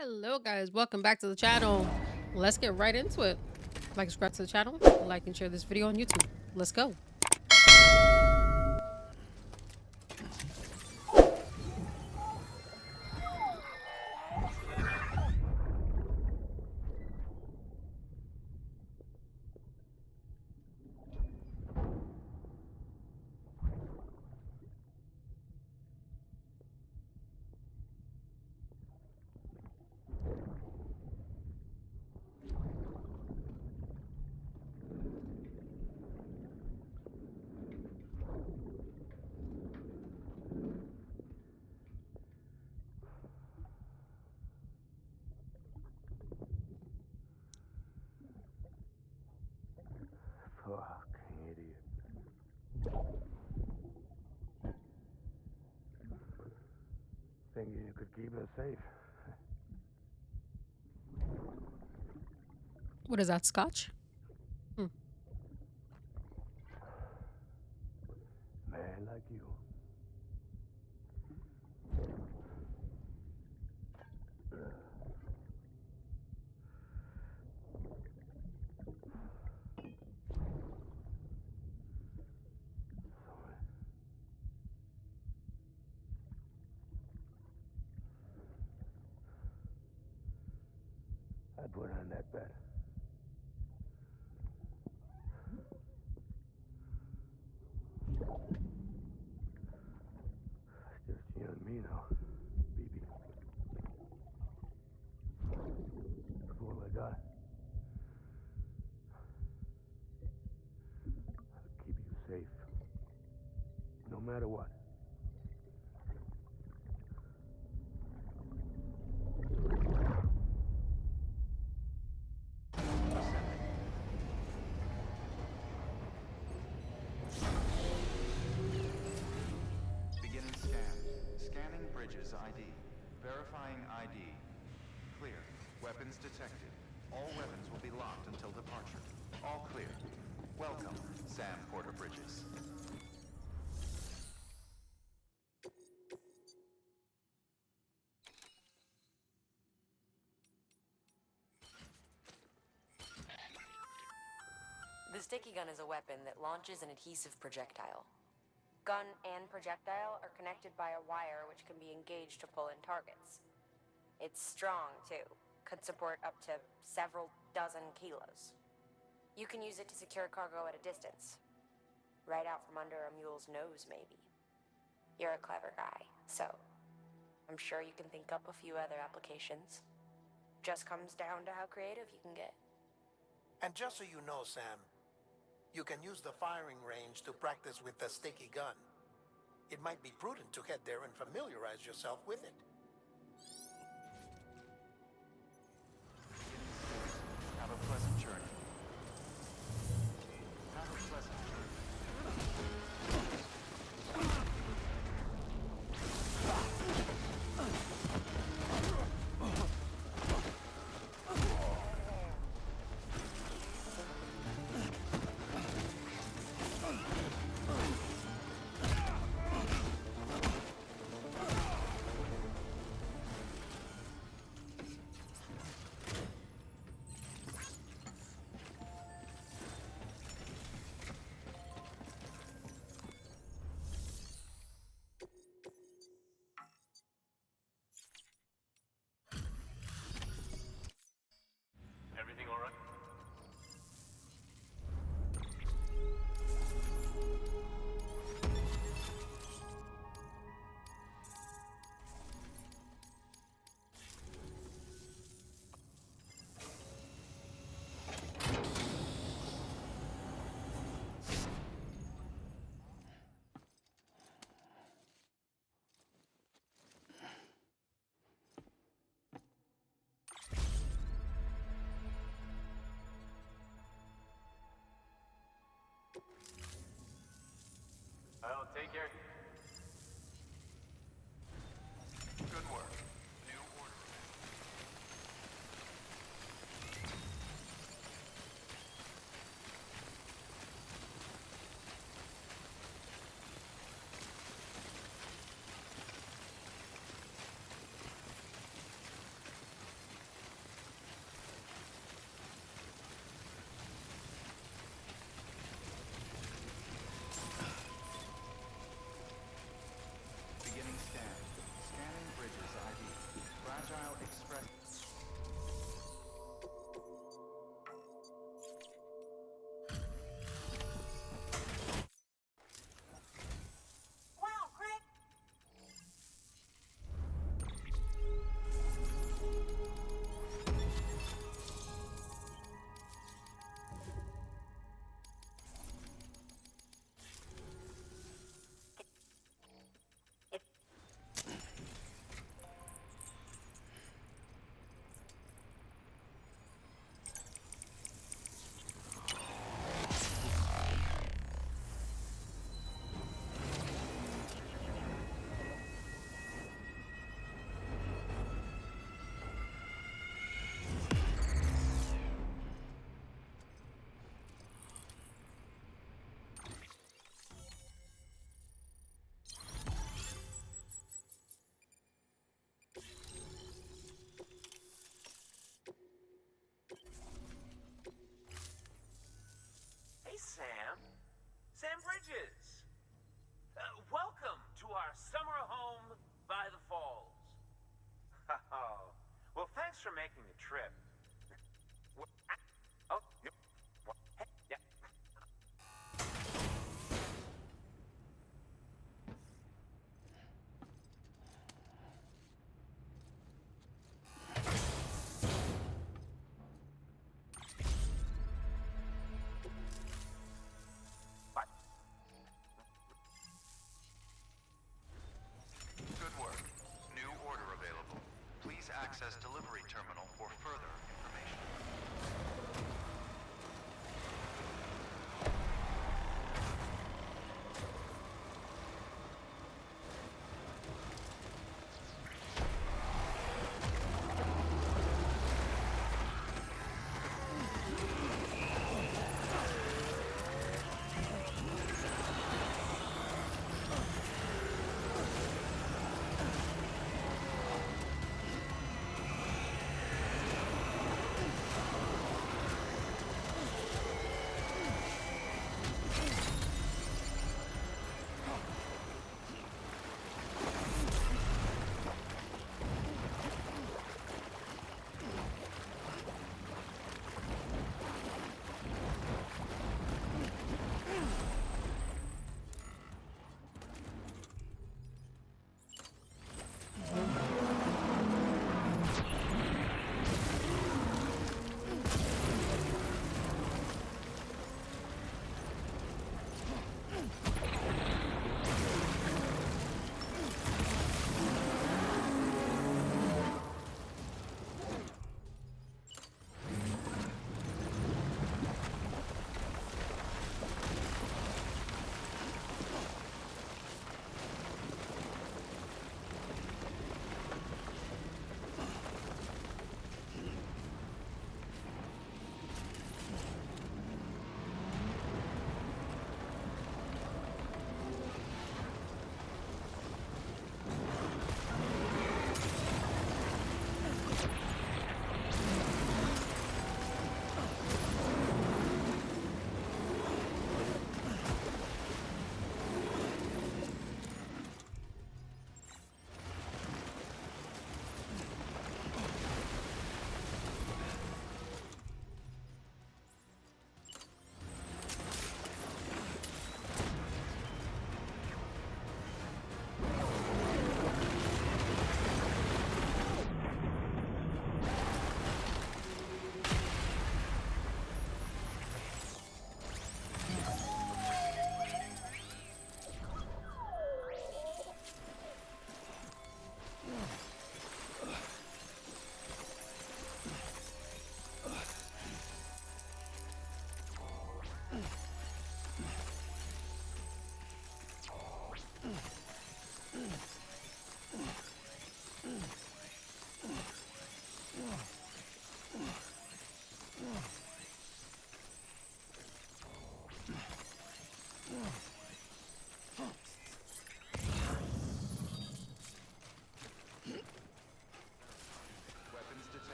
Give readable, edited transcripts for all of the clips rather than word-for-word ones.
Hello guys, welcome back to the channel. Let's get right into it. Like, subscribe to the channel, like and share this video on YouTube. Let's go. Fuck, idiot. Thinking you could keep us safe. What is that, scotch? Man like you. Sorry. I'd put on that bet. It's just you and me now, baby. That's all I got. I'll keep you safe. No matter what. Beginning scan. Scanning Bridges ID. Verifying ID. Clear. Weapons detected. All weapons will be locked until departure. All clear. Welcome, Sam Porter Bridges. The sticky gun is a weapon that launches an adhesive projectile. Gun and projectile are connected by a wire which can be engaged to pull in targets. It's strong, too. Could support up to several dozen kilos. You can use it to secure cargo at a distance. Right out from under a mule's nose, maybe. You're a clever guy, so I'm sure you can think up a few other applications. Just comes down to how creative you can get. And just so you know, Sam, you can use the firing range to practice with the sticky gun. It might be prudent to head there and familiarize yourself with it. Have a pleasant journey. Have a pleasant journey. Everything all right? Well, take care. Good work. New order. trip. Oh, yep. Yeah. What? Good work. New order available. Please access delivery terminal for further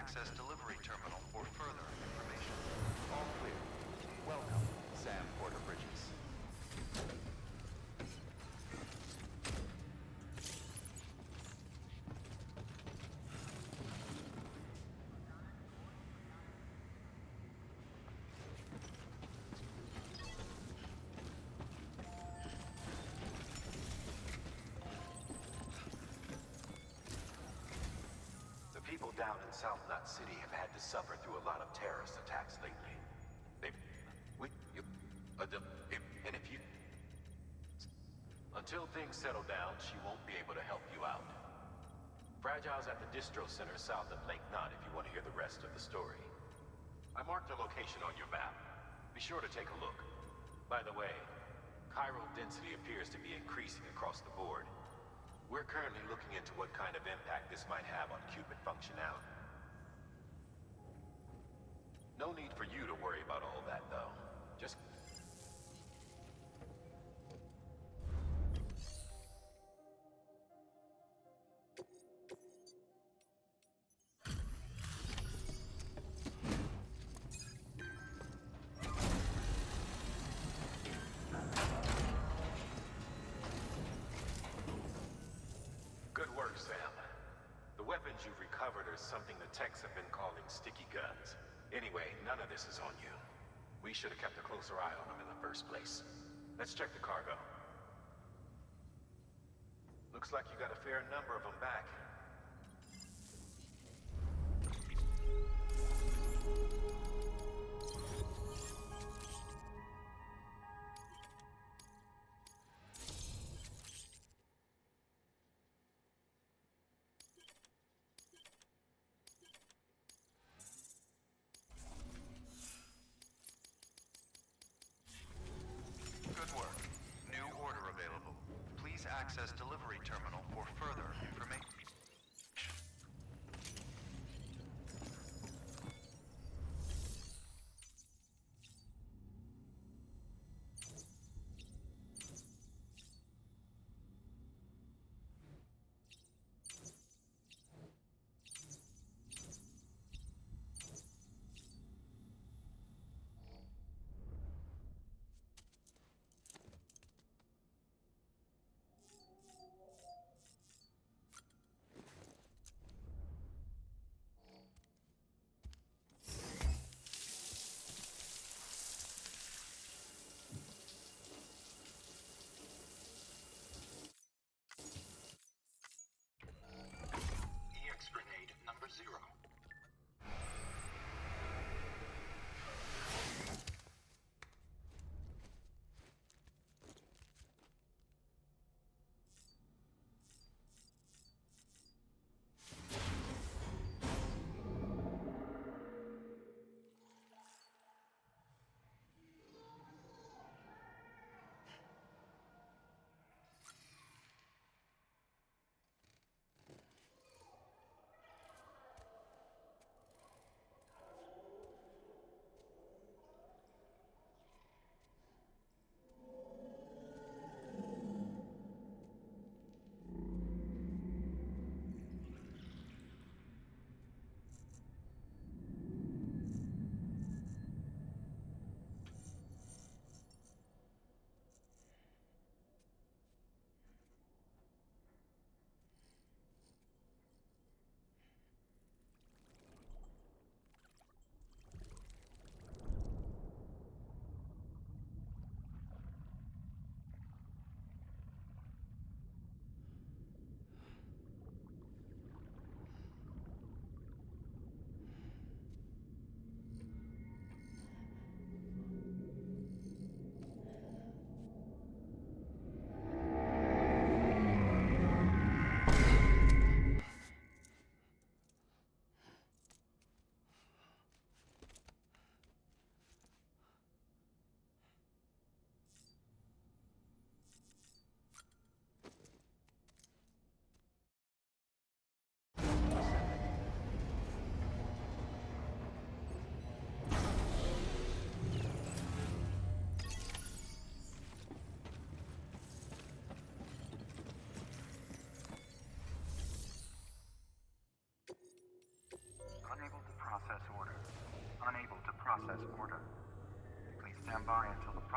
access delivery terminal for further information. All clear. Welcome, Sam Porter Bridges. People down in South Knot City have had to suffer through a lot of terrorist attacks lately. And if you... Until things settle down, she won't be able to help you out. Fragile's at the distro center south of Lake Knot if you want to hear the rest of the story. I marked the location on your map. Be sure to take a look. By the way, chiral density appears to be increasing across the board. We're currently looking into what kind of impact this might have on qubit functionality. No need for you to worry about all that, though. Just... Good work, Sam. The weapons you've recovered are something the techs have been calling sticky guns. Anyway, none of this is on you. We should have kept a closer eye on them in the first place. Let's check the cargo. Looks like you got a fair number of them back. Good work. New order available. Please access delivery terminal for further information.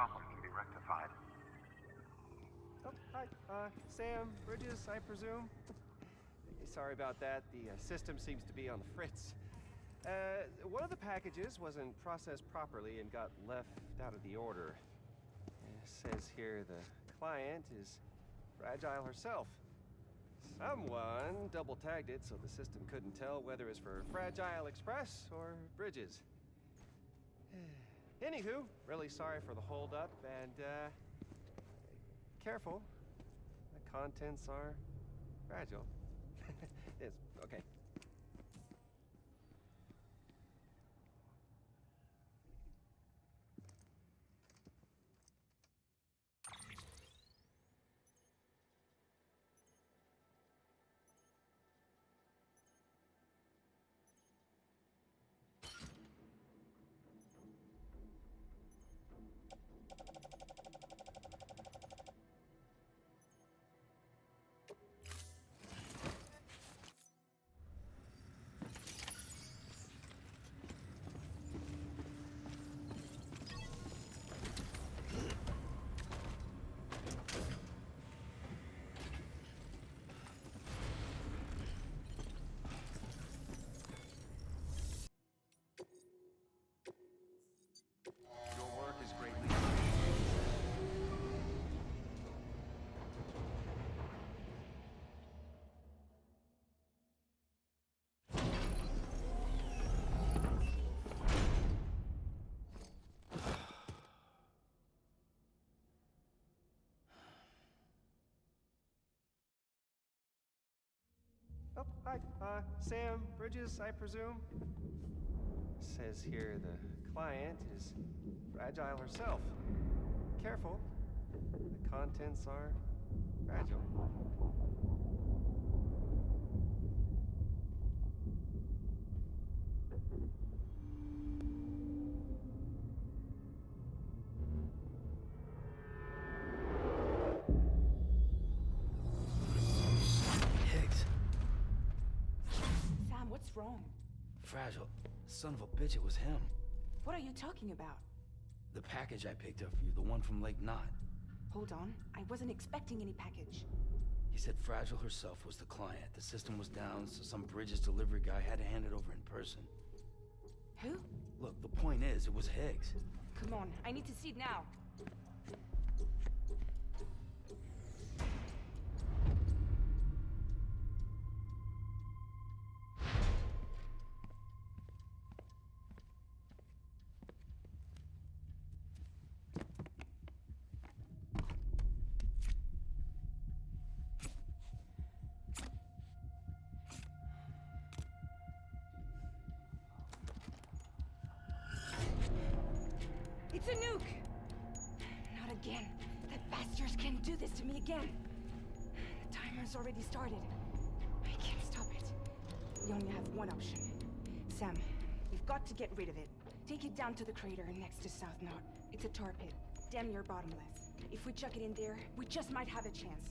problem can be rectified. Oh, hi. Sam, Bridges, I presume? Sorry about that. The system seems to be on the fritz. One of the packages wasn't processed properly and got left out of the order. It says here the client is Fragile herself. Someone double-tagged it so the system couldn't tell whether it's for Fragile Express or Bridges. Anywho, really sorry for the hold-up, and, careful. The contents are fragile. It's okay. Your work is greatly appreciated. Oh, hi. Sam, Bridges, I presume? Says here the client is Fragile herself. Careful. The contents are fragile. Higgs. Sam, what's wrong? Fragile. Son of a bitch, it was him. What are you talking about? The package I picked up for you, the one from Lake Knot. Hold on. I wasn't expecting any package. He said Fragile herself was the client. The system was down, so some Bridges delivery guy had to hand it over in person. Who? Look, the point is, it was Higgs. Come on, I need to see it now. It's a nuke! Not again. The bastards can't do this to me again. The timer's already started. I can't stop it. We only have one option. Sam, we've got to get rid of it. Take it down to the crater next to South Knot. It's a tar pit, damn near bottomless. If we chuck it in there, we just might have a chance.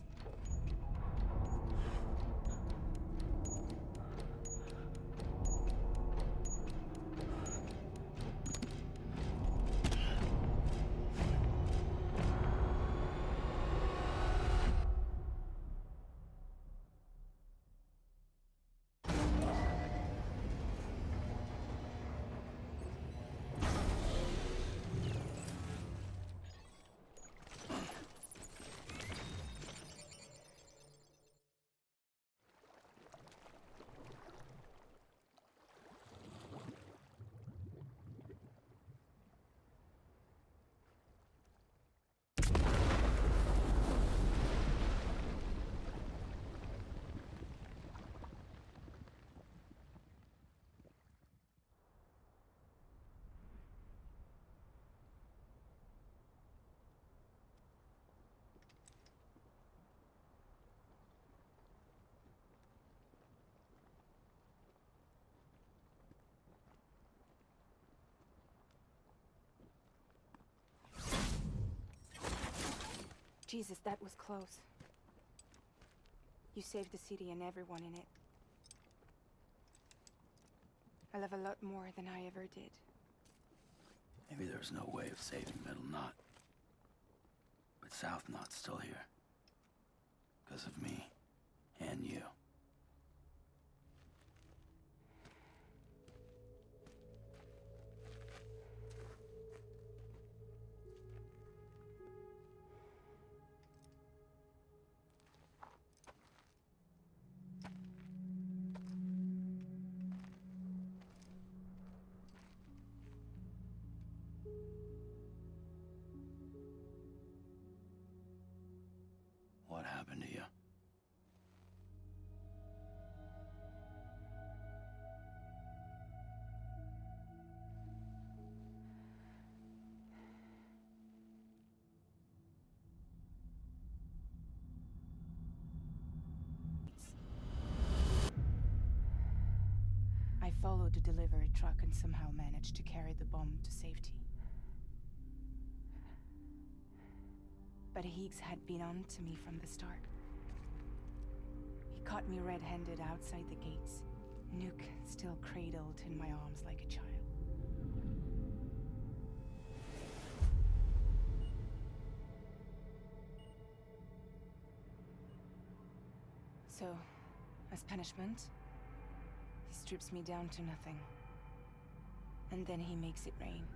Jesus, that was close. You saved the city and everyone in it. I love a lot more than I ever did. Maybe there's no way of saving Metal Knot. South Knot's still here. Because of me. And you. What happened to you? I followed the delivery truck and somehow managed to carry the bomb to safety. But Higgs had been on to me from the start. He caught me red-handed outside the gates, Nuke still cradled in my arms like a child. So, as punishment, he strips me down to nothing. And then he makes it rain.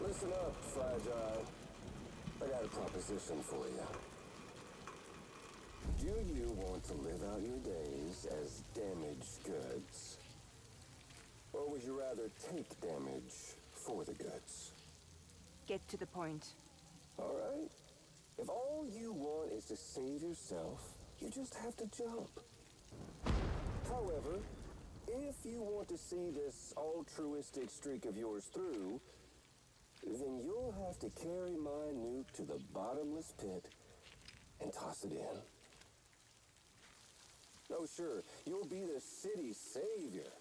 Listen up, Fragile. I got a proposition for you. Do you want to live out your days as damaged goods? Or would you rather take damage for the goods? Get to the point. All right. If all you want is to save yourself, you just have to jump. However, if you want to see this altruistic streak of yours through, then you'll have to carry my nuke to the bottomless pit and toss it in. Oh, sure, you'll be the city's savior.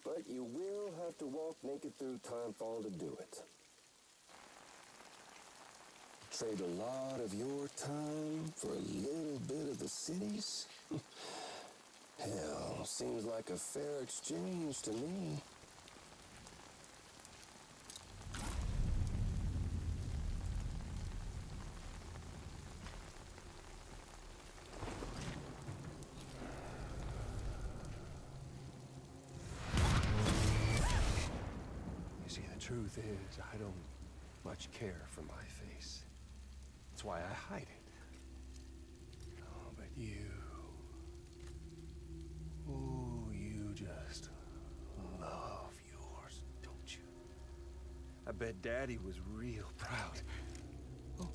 But you will have to walk naked through Timefall to do it. Trade a lot of your time for a little bit of the city's? Hell, seems like a fair exchange to me. Truth is, I don't much care for my face. That's why I hide it. Oh, but you... Ooh, you just love yours, don't you? I bet Daddy was real proud. Oh.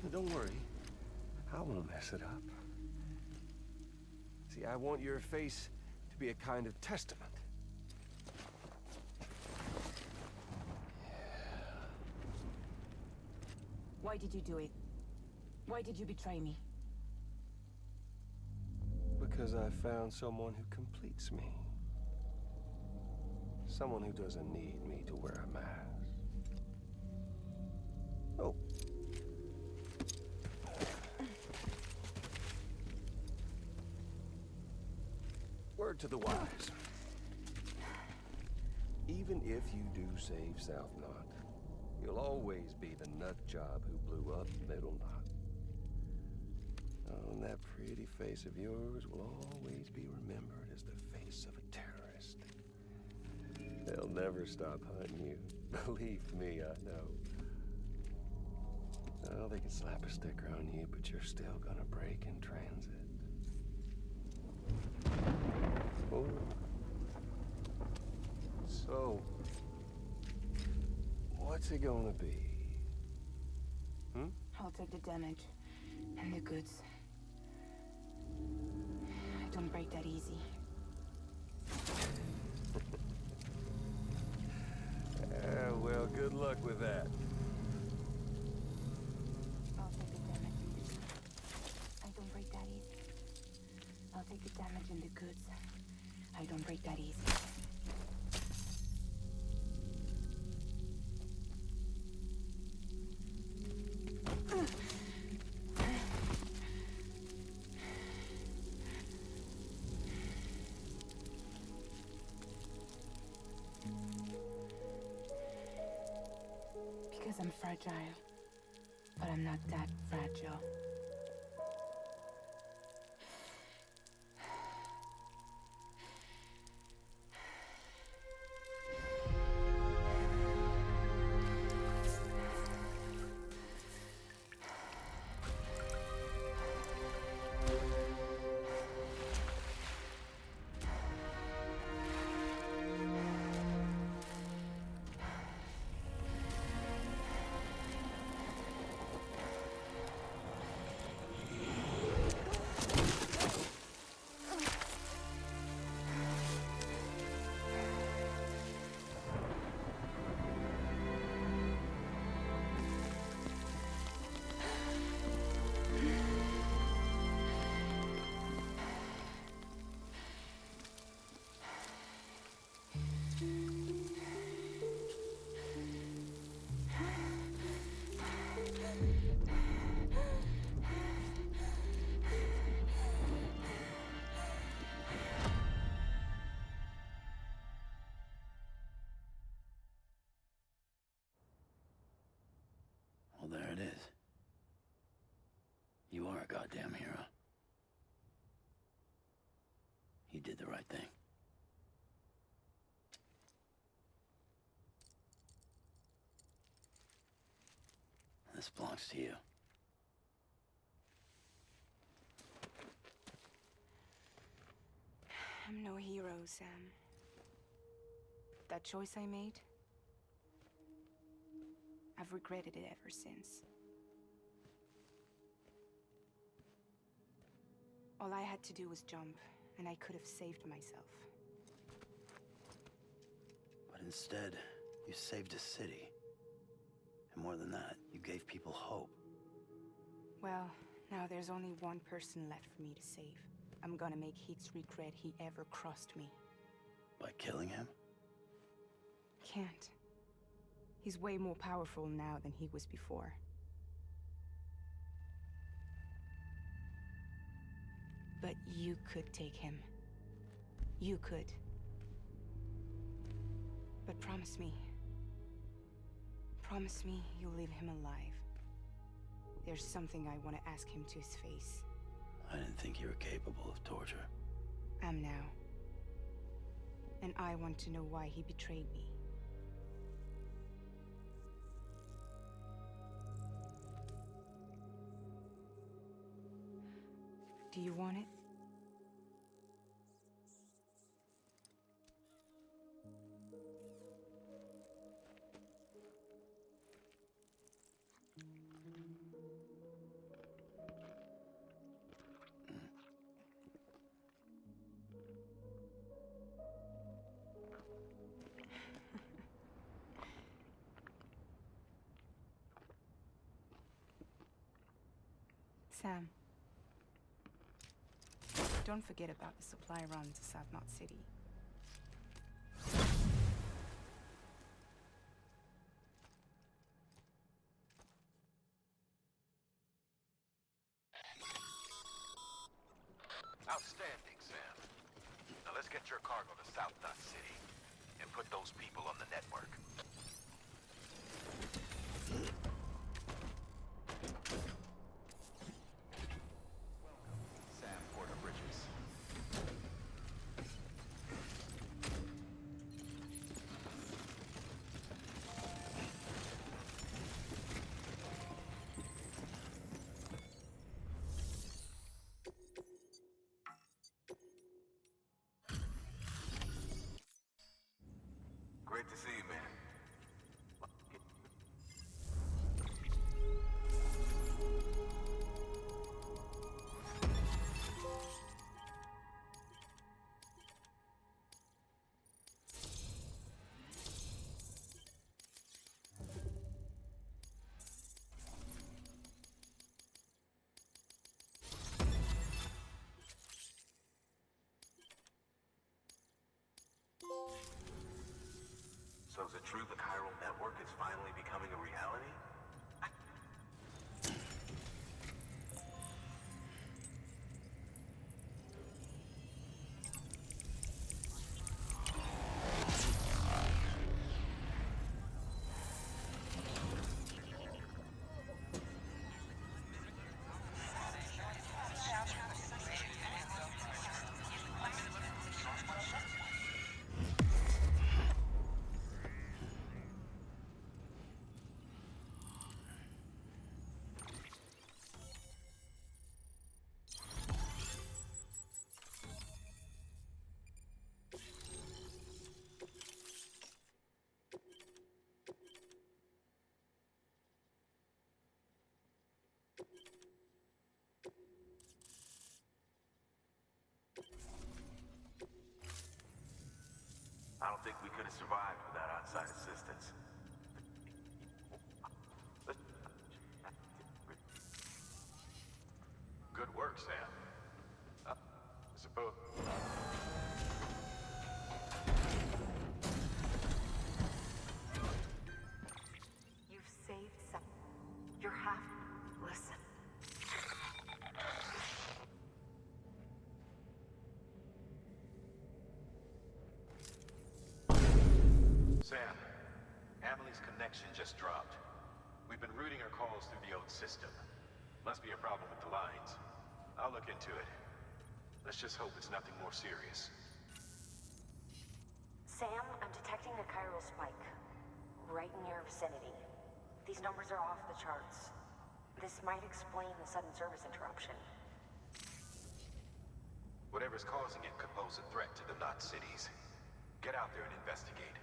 Don't worry. I won't mess it up. See, I want your face to be a kind of testament. Why did you do it? Why did you betray me? Because I found someone who completes me. Someone who doesn't need me to wear a mask. Oh. Word to the wise. Even if you do save South Knot, you'll always be the nut job who blew up Middle Knot. Oh, and that pretty face of yours will always be remembered as the face of a terrorist. They'll never stop hunting you. Believe me, I know. Oh, they can slap a sticker on you, but you're still gonna break in transit. Oh. So, what's it gonna be? Hmm? I'll take the damage and the goods. I don't break that easy. Well, good luck with that. I'll take the damage and the goods. I don't break that easy. I'll take the damage and the goods. I don't break that easy. I'm fragile, but I'm not that fragile. Well, there it is. You are a goddamn hero. You did the right thing. This belongs to you. I'm no hero, Sam. That choice I made, I've regretted it ever since. All I had to do was jump, and I could have saved myself. But instead, you saved a city. And more than that, you gave people hope. Well, now there's only one person left for me to save. I'm gonna make Heats regret he ever crossed me. By killing him? Can't. He's way more powerful now than he was before. But you could take him. You could. But promise me. Promise me you'll leave him alive. There's something I want to ask him to his face. I didn't think you were capable of torture. Am now. And I want to know why he betrayed me. Do you want it? Sam. Don't forget about the supply run to South Knot City. Outstanding, Sam. Now let's get your cargo to South Knot City and put those people on the network. Sam Porter Bridges. Great to see you, man. So is it true the chiral network is finally becoming a reality? don't think we could have survived without outside assistance. Good work, Sam. I suppose. You've saved some. You're half. Listen. Sam, Amelie's connection just dropped. We've been routing her calls through the old system. Must be a problem with the lines. I'll look into it. Let's just hope it's nothing more serious. Sam, I'm detecting a chiral spike. Right in your vicinity. These numbers are off the charts. This might explain the sudden service interruption. Whatever's causing it could pose a threat to the Knot cities. Get out there and investigate.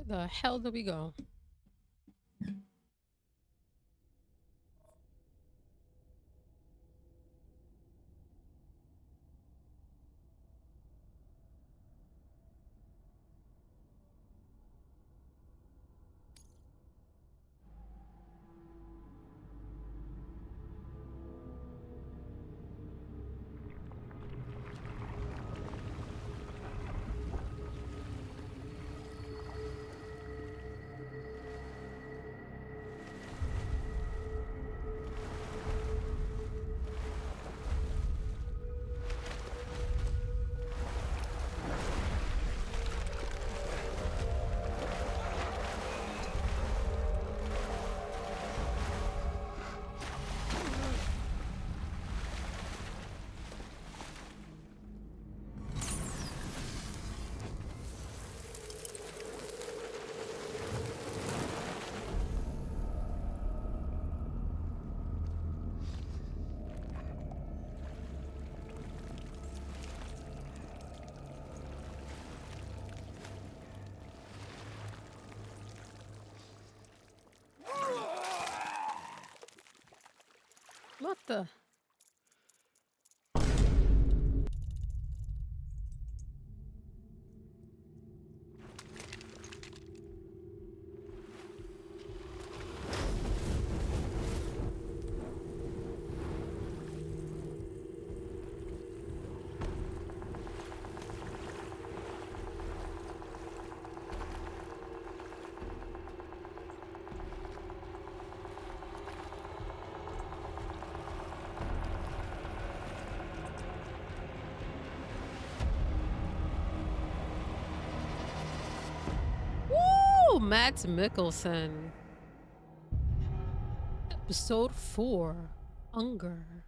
Where the hell did we go? What the? Matt Mikkelsen. Episode 4. Unger.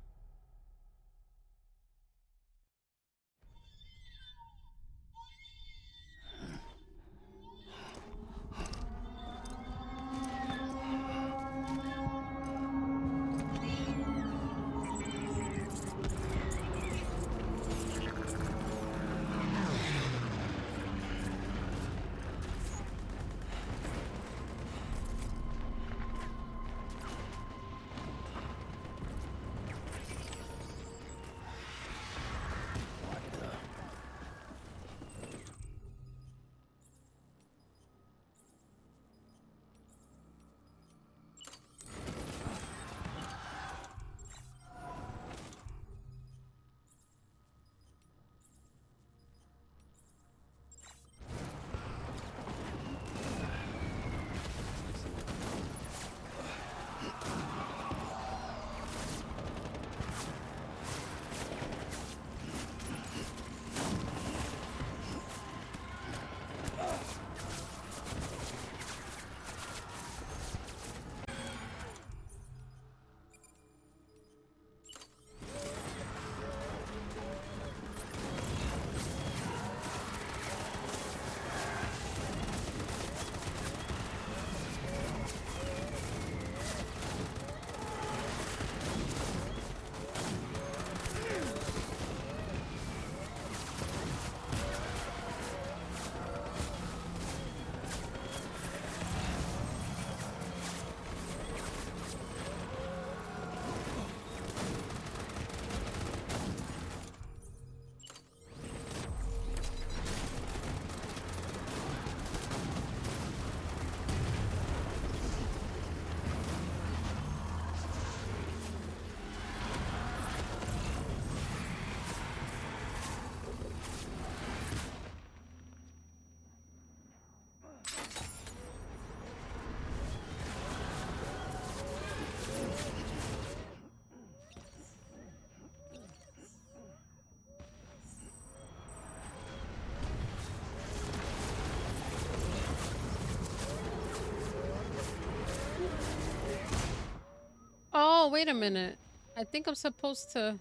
Oh, wait a minute. I think I'm supposed to...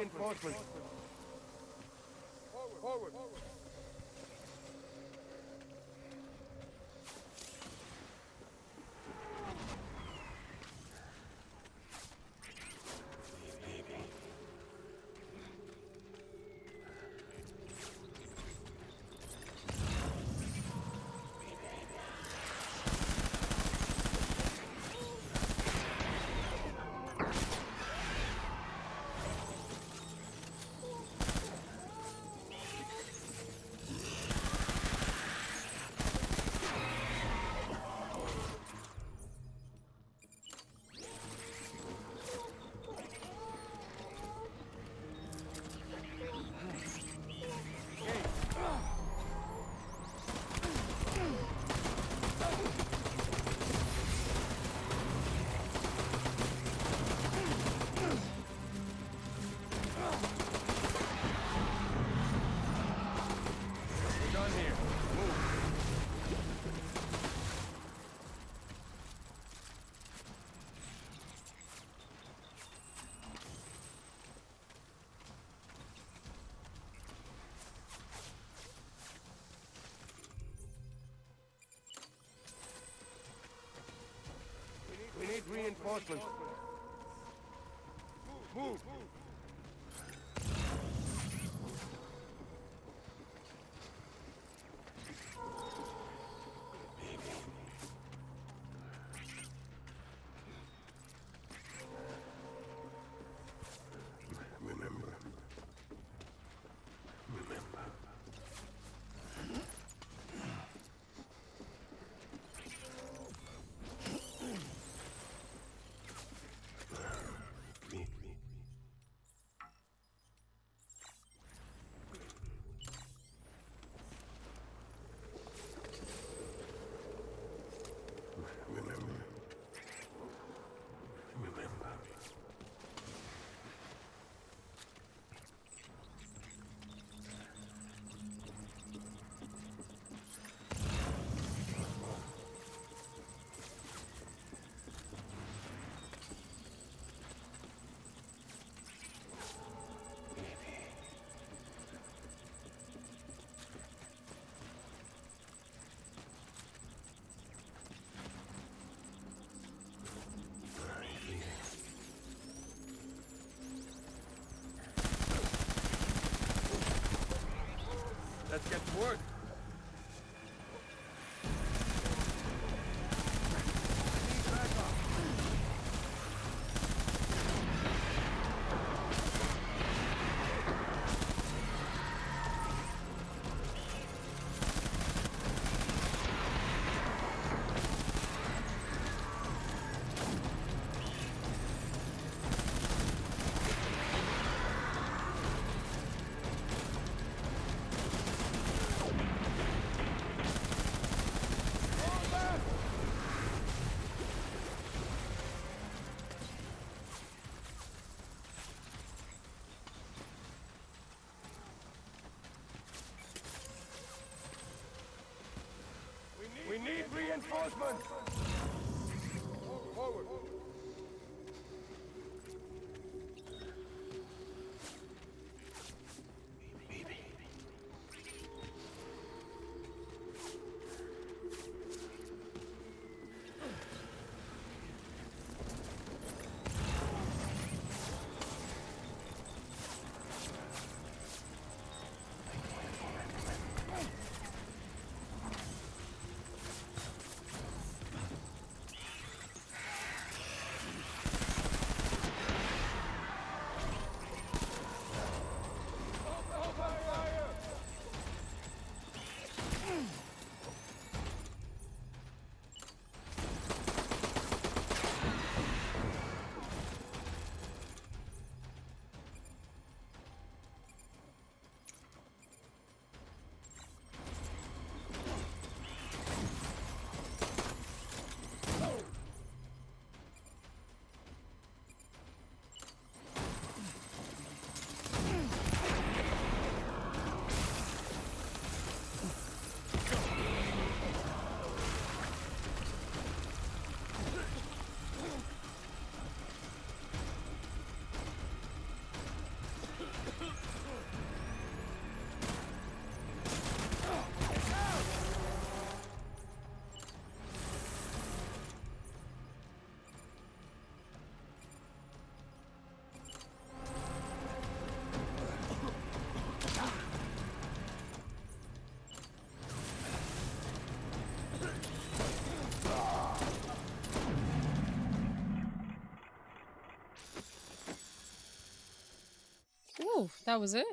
reinforcements. Forward. We need reinforcements. Move. Let's get to work. Ooh, that was it?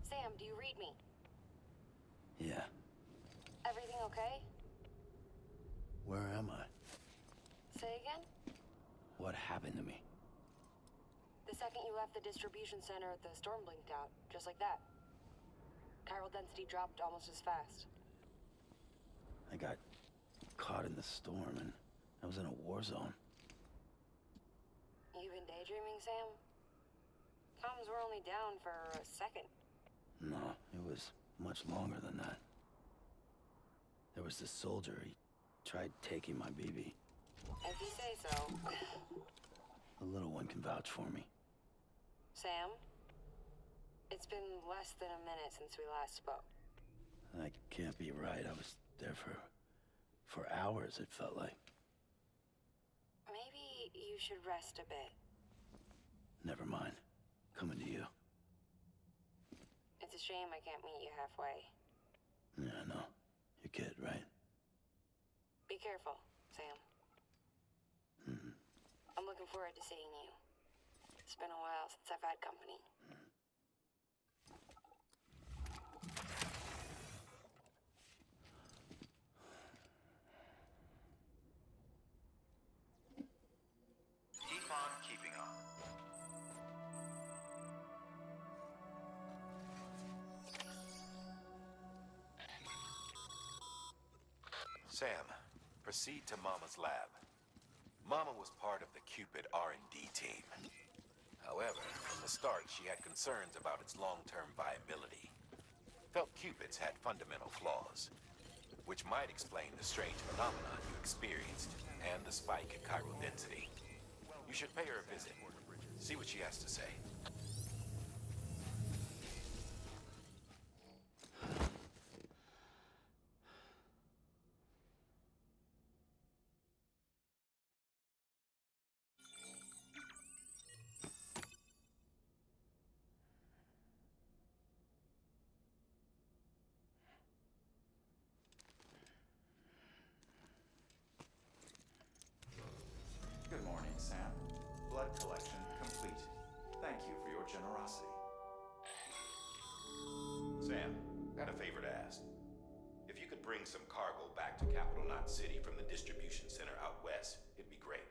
Sam, do you read me? Yeah. Everything okay? Where am I? Say again? What happened to me? The second you left the distribution center, the storm blinked out, just like that. Chiral density dropped almost as fast. I got caught in the storm and I was in a war zone. You been daydreaming, Sam? Comms were only down for a second. No, it was much longer than that. There was this soldier, he tried taking my BB. If you say so. The little one can vouch for me. Sam? It's been less than a minute since we last spoke. That can't be right. I was there for hours, it felt like. Maybe you should rest a bit. Never mind. Coming to you. It's a shame I can't meet you halfway. Yeah, I know. Your kid, right? Be careful, Sam. Mm-hmm. I'm looking forward to seeing you. It's been a while since I've had company. Keep on keeping on. Sam, proceed to Mama's lab. Mama was part of the Cupid R&D team. However, from the start, she had concerns about its long-term viability. Felt Cupids had fundamental flaws, which might explain the strange phenomenon you experienced and the spike in chiral density. You should pay her a visit. See what she has to say. Good morning, Sam. Blood collection complete. Thank you for your generosity. Sam, got a favor to ask. If you could bring some cargo back to Capital Knot City from the distribution center out west, it'd be great.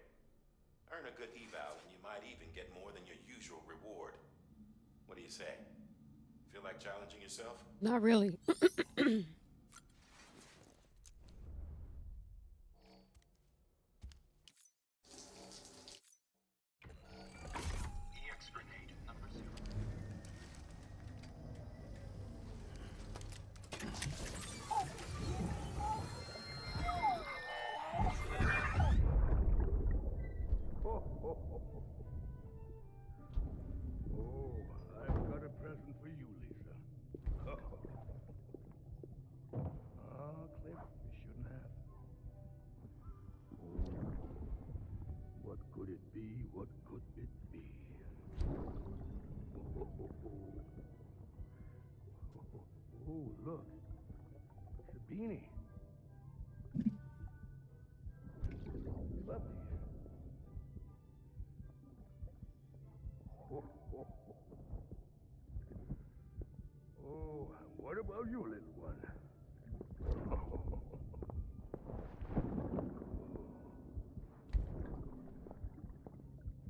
Earn a good eval and you might even get more than your usual reward. What do you say? Feel like challenging yourself? Not really. EX grenade number 0. Oh, I've got a present for you, Lisa. Oh, look. It's a beanie. Lovely. Oh, what about you, little one?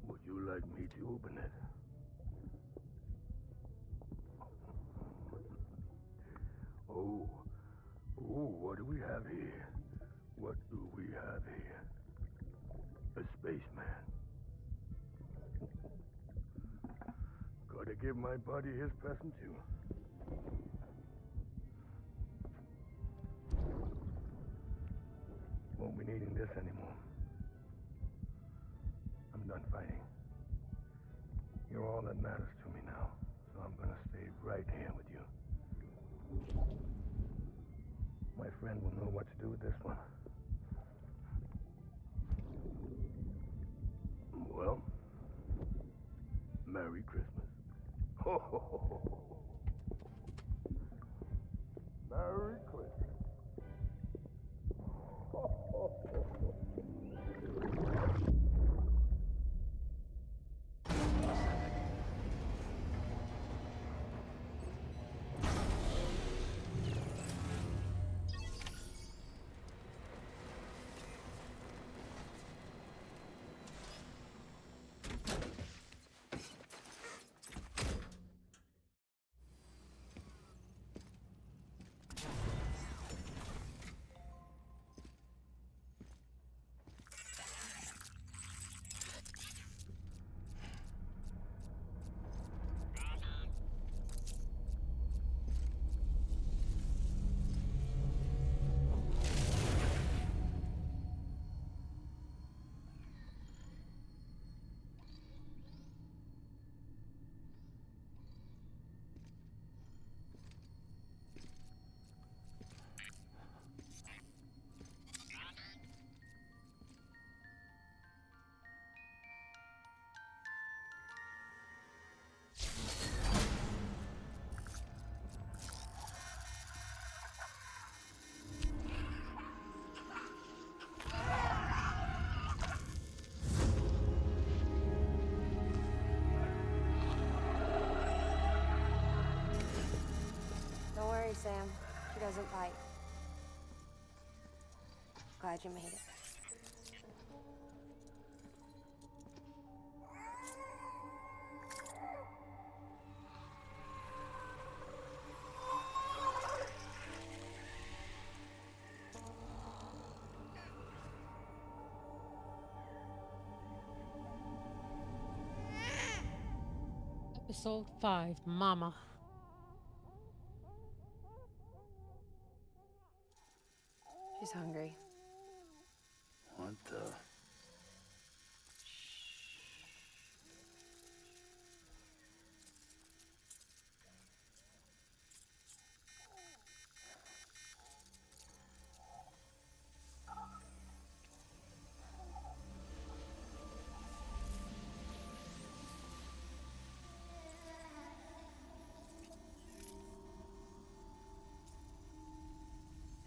Would you like me to open it? Oh, what do we have here? What do we have here? A spaceman. Gotta give my buddy his present too. Won't be needing this anymore. I'm done fighting. You're all that matters to me now, so I'm gonna stay right here with you. My friend will know what to do with this one. Well, Merry Christmas. Ho, ho, ho, ho, ho. Merry Christmas. Ho, ho, ho, ho. Don't worry, Sam. She doesn't bite. Glad you made it. Episode 5, Mama. She's hungry. What the?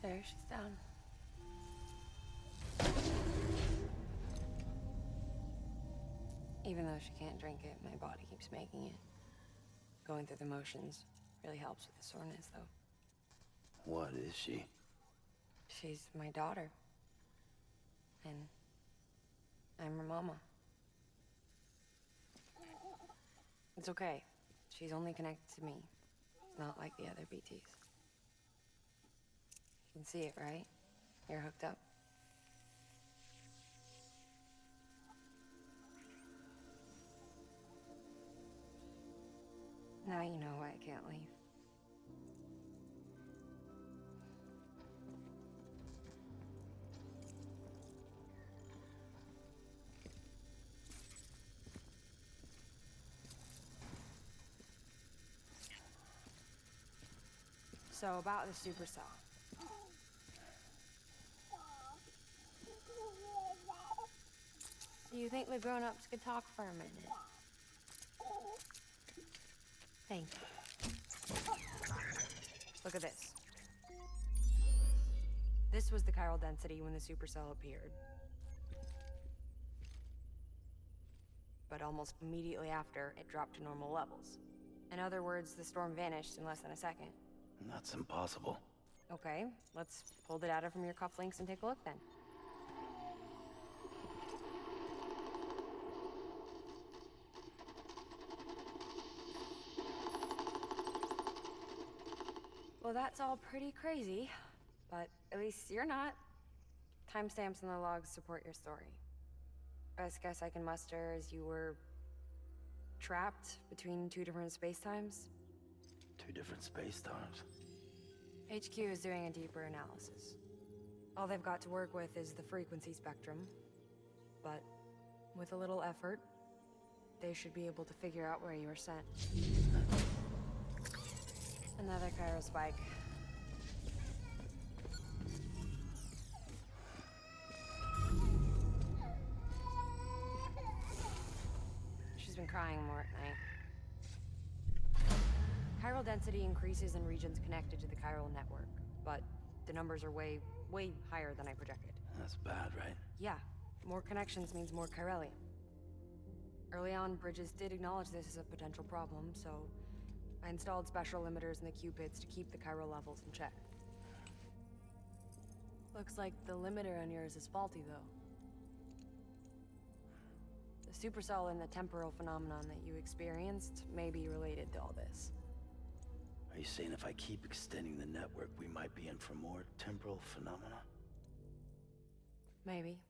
There, she's down. Even though she can't drink it, my body keeps making it. Going through the motions really helps with the soreness, though. What is she? She's my daughter. And I'm her mama. It's okay. She's only connected to me. It's not like the other BTs. You can see it, right? You're hooked up. Now you know why I can't leave. So about the supercell. Do you think the grown-ups could talk for a minute? Thank you. Look at this. This was the chiral density when the supercell appeared. But almost immediately after, it dropped to normal levels. In other words, the storm vanished in less than a second. That's impossible. Okay, let's pull the data from your cufflinks and take a look then. Well, that's all pretty crazy, but at least you're not. Timestamps in the logs support your story. Best guess I can muster is you were trapped between two different spacetimes. Two different space-times. HQ is doing a deeper analysis. All they've got to work with is the frequency spectrum, but with a little effort, they should be able to figure out where you were sent. Another chiral spike. She's been crying more at night. Chiral density increases in regions connected to the chiral network, but the numbers are way higher than I projected. That's bad, right? Yeah, more connections means more chiralium. Early on, Bridges did acknowledge this as a potential problem, so I installed special limiters in the Cupids to keep the chiral levels in check. Looks like the limiter on yours is faulty, though. The supercell and the temporal phenomenon that you experienced may be related to all this. Are you saying if I keep extending the network, we might be in for more temporal phenomena? Maybe.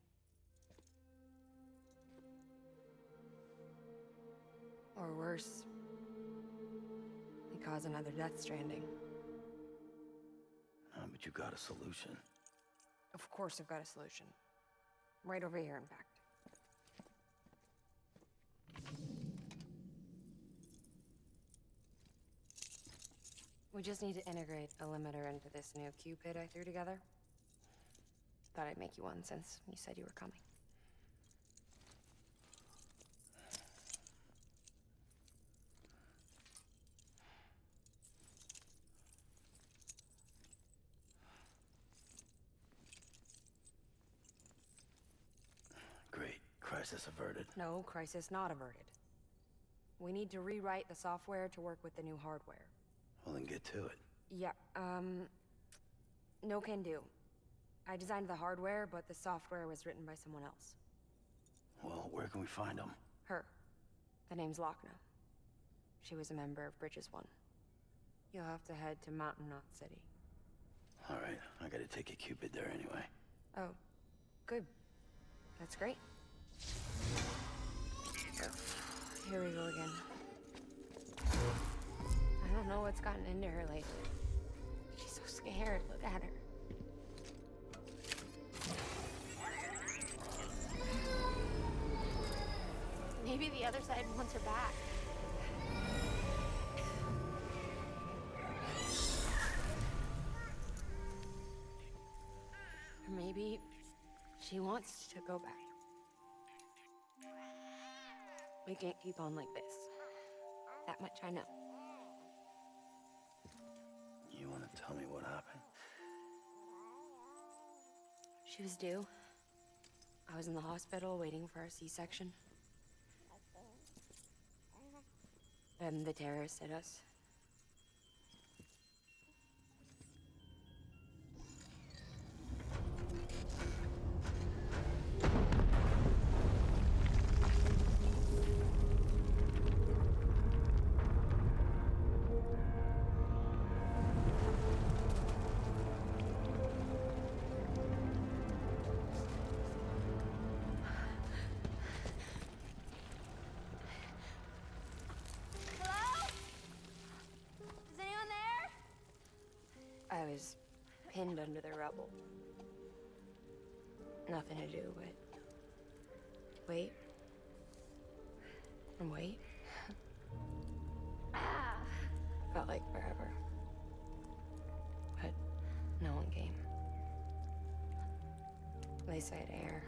Or worse, we cause another death stranding. But you got a solution. Of course I've got a solution. Right over here, in fact. We just need to integrate a limiter into this new Cupid I threw together. Thought I'd make you one since you said you were coming. Great. Crisis averted. No, crisis not averted. We need to rewrite the software to work with the new hardware. Well, then get to it. Yeah, no can do. I designed the hardware, but the software was written by someone else. Well, where can we find them? Her. The name's Lochna. She was a member of Bridges 1. You'll have to head to Mountain Knot City. All right, I gotta take a Cupid there anyway. Oh, good. That's great. Here we go again. I don't know what's gotten into her lately. She's so scared. Look at her. Maybe the other side wants her back. Or maybe she wants to go back. We can't keep on like this. That much I know. You wanna tell me what happened? She was due. I was in the hospital waiting for a C-section. And the terrorists hit us. I was pinned under the rubble. Nothing to do but wait and wait. Felt like forever. But no one came. They said air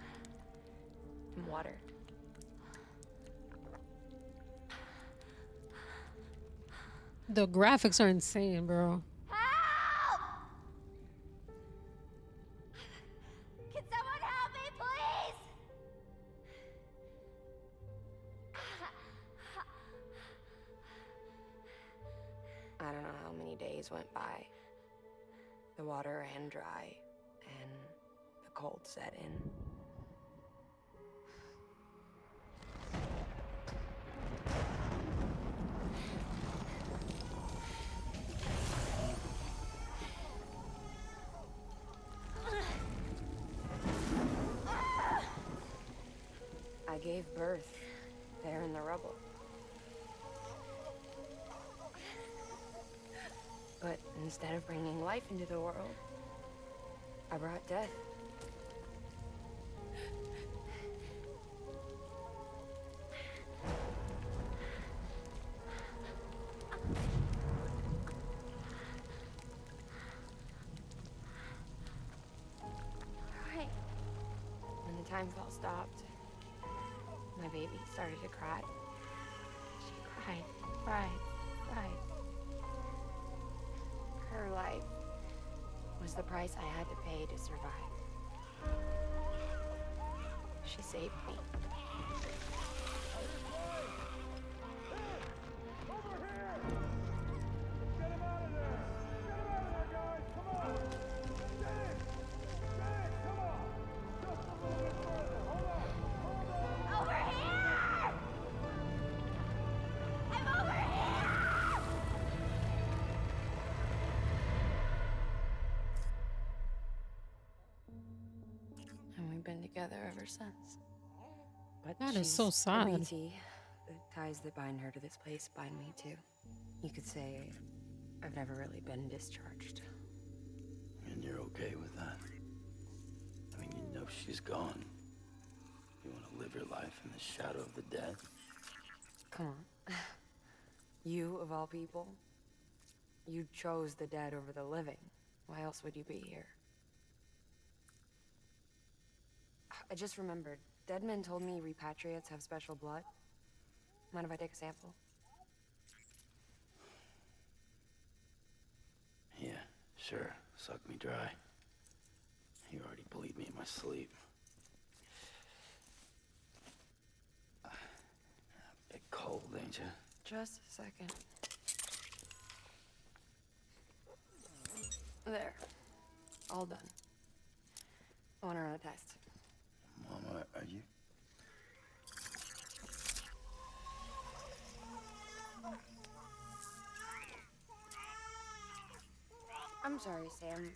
and water. The graphics are insane, bro. days went by. The water ran dry, and the cold set in. I gave birth there in the rubble. But instead of bringing life into the world, I brought death. Right. When the time fell stopped, my baby started to cry. She cried. Her life was the price I had to pay to survive. She saved me. And we've been together ever since. But That is she's so a sad. BT. The ties that bind her to this place bind me too. You could say I've never really been discharged. And you're okay with that? I mean, you know she's gone. You want to live your life in the shadow of the dead? Come on. You, of all people, you chose the dead over the living. Why else would you be here? I just remembered. Dead men told me repatriates have special blood. Mind if I take a sample? Yeah, sure. Suck me dry. You already bleed me in my sleep. A bit cold, ain't you? Just a second. There. All done. I want to run a test. Mama, are you... I'm sorry, Sam.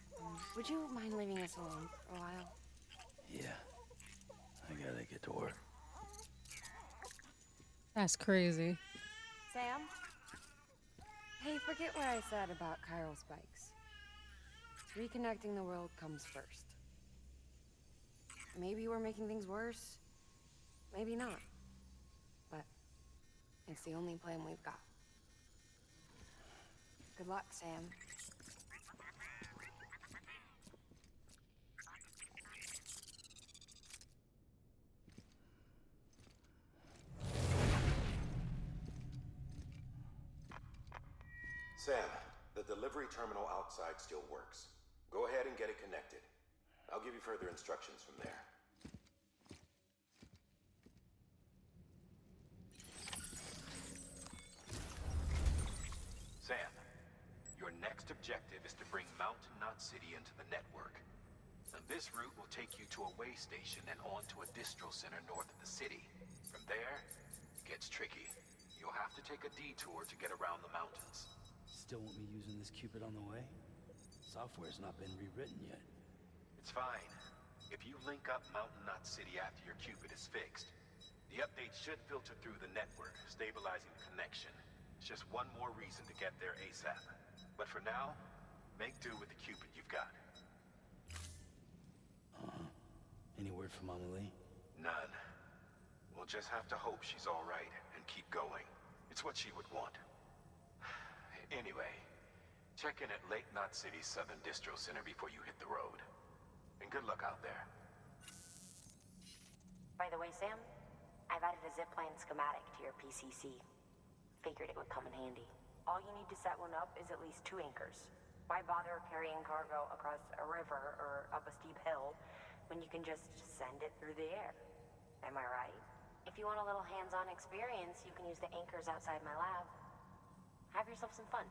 Would you mind leaving us alone for a while? Yeah. I gotta get to work. That's crazy. Sam? Hey, forget what I said about chiral spikes. Reconnecting the world comes first. Maybe we're making things worse. Maybe not. But it's the only plan we've got. Good luck, Sam. Sam, the delivery terminal outside still works. Go ahead and get it connected. I'll give you further instructions from there. Sam, your next objective is to bring Mountain Knot City into the network. And this route will take you to a way station and on to a distro center north of the city. From there, it gets tricky. You'll have to take a detour to get around the mountains. Still want me using this Cupid on the way? Software's not been rewritten yet. It's fine. If you link up Mountain Knot City after your Cupid is fixed, the updates should filter through the network, stabilizing the connection. It's just one more reason to get there ASAP. But for now, make do with the Cupid you've got. Any word from Mama Lee? None. We'll just have to hope she's all right and keep going. It's what she would want. Anyway, check in at Lake Knot City's Southern Distro Center before you hit the road. And good luck out there. By the way, Sam, I've added a zipline schematic to your PCC. Figured it would come in handy. All you need to set one up is at least 2 anchors. Why bother carrying cargo across a river or up a steep hill when you can just send it through the air? Am I right? If you want a little hands-on experience, you can use the anchors outside my lab. Have yourself some fun.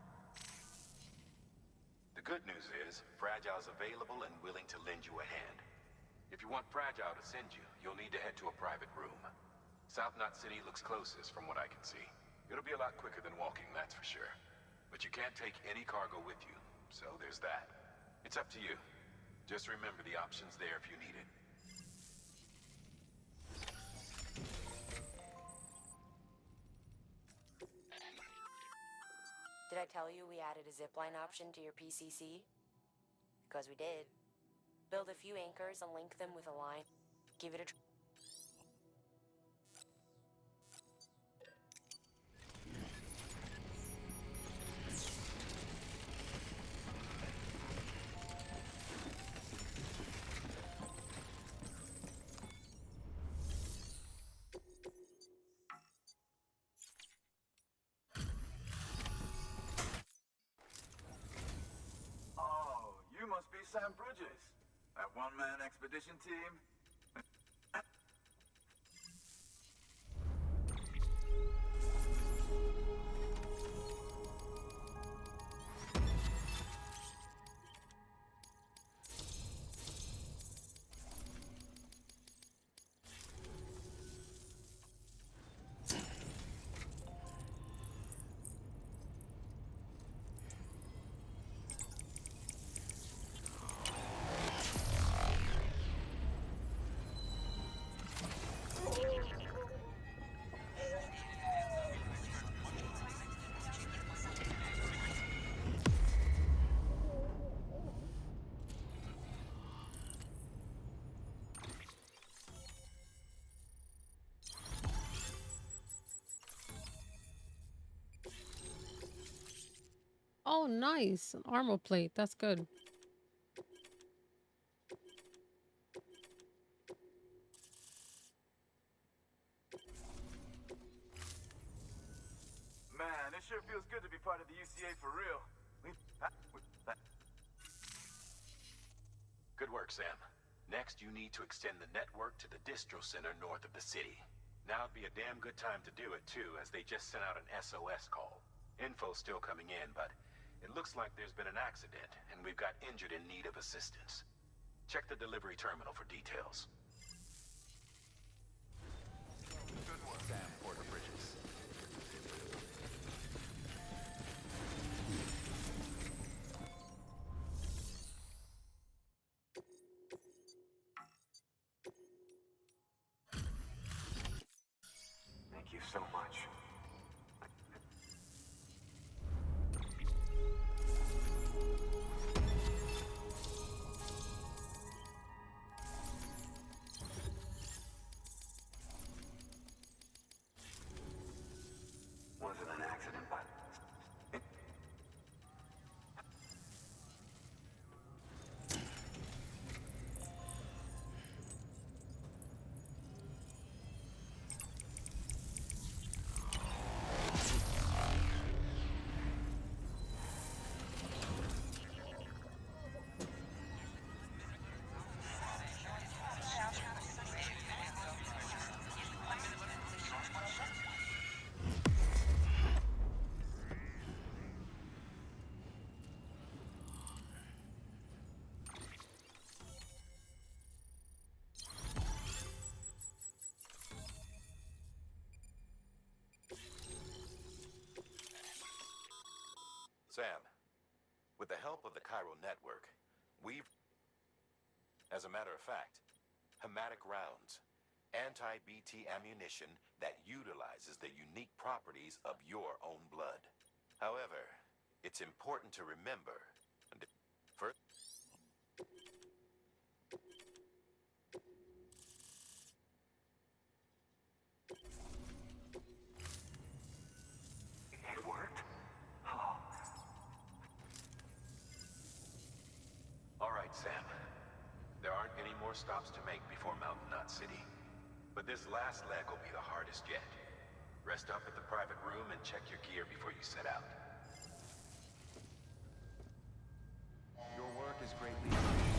The good news is, Fragile's available and willing to lend you a hand. If you want Fragile to send you, you'll need to head to a private room. South Knot City looks closest from what I can see. It'll be a lot quicker than walking, that's for sure. But you can't take any cargo with you, so there's that. It's up to you. Just remember the option's there if you need it. Did I tell you we added a zipline option to your PCC? Because we did. Build a few anchors and link them with a line. Give it a try. Oh, you must be Sam Bridges. That one-man expedition team? Oh, nice. An armor plate. That's good. Man, it sure feels good to be part of the UCA for real. Good work, Sam. Next, you need to extend the network to the distro center north of the city. Now would be a damn good time to do it, too, as they just sent out an SOS call. Info's still coming in, but it looks like there's been an accident, and we've got injured in need of assistance. Check the delivery terminal for details. Good work. Sam Porter Bridges. Thank you so much. Wasn't an accident, but... Sam, with the help of the Chiral network, we've... As a matter of fact, hematic rounds, anti-BT ammunition that utilizes the unique properties of your own blood. However, it's important to remember... First... It worked? Oh. All right, Sam. There aren't any more stops to make before Mountain Knot City. But this last leg will be the hardest yet. Rest up at the private room and check your gear before you set out. Your work is greatly appreciated.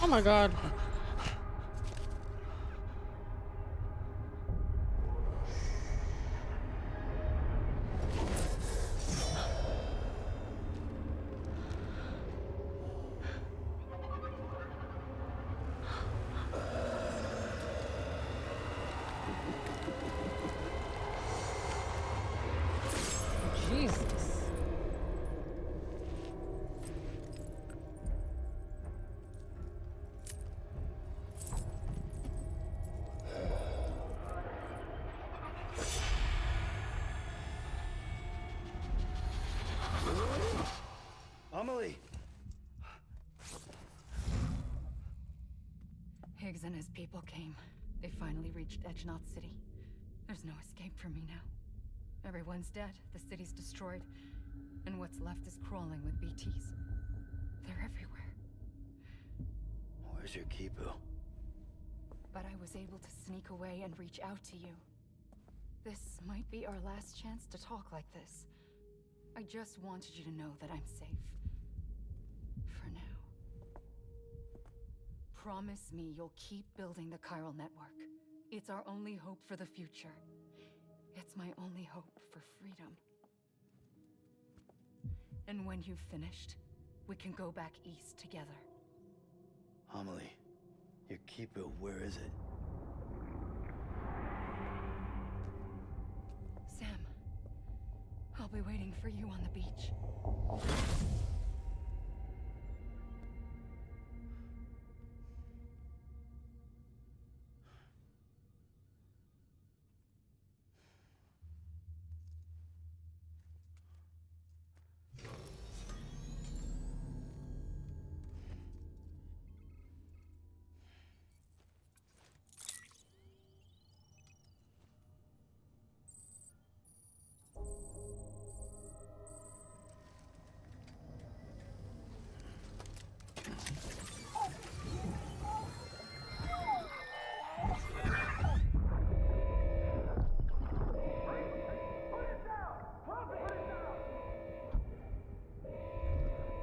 Oh my god. Jesus. Amelie! Higgs and his people came. They finally reached Edgenot City. There's no escape for me now. Everyone's dead, the city's destroyed, and what's left is crawling with BTs. They're everywhere. Where's your Kipu? But I was able to sneak away and reach out to you. This might be our last chance to talk like this. I just wanted you to know that I'm safe. For now. Promise me you'll keep building the chiral network. It's our only hope for the future. It's my only hope for freedom. And when you've finished, we can go back east together. Amelie, your Kipu, where is it? Sam, I'll be waiting for you on the beach.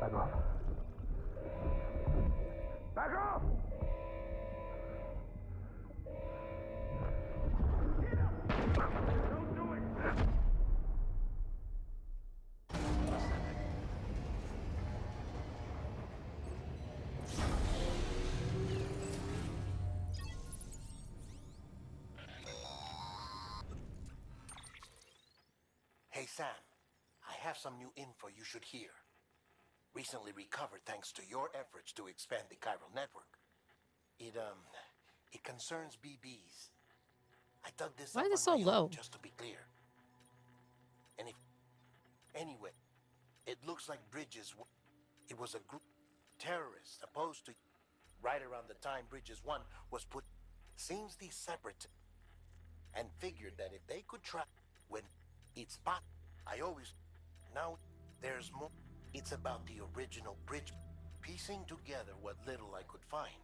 Back off. Back off! Don't do it! Hey, Sam. I have some new info you should hear. Recently recovered thanks to your efforts to expand the chiral network. It concerns BBs. I dug this Why up is it on so my own, low? just to be clear. Anyway, it looks like Bridges, it was a group terrorists opposed to right around the time Bridges 1 was put. Seems these separate and figured that if they could try when it's spot, now there's more. It's about the original bridge, piecing together what little I could find.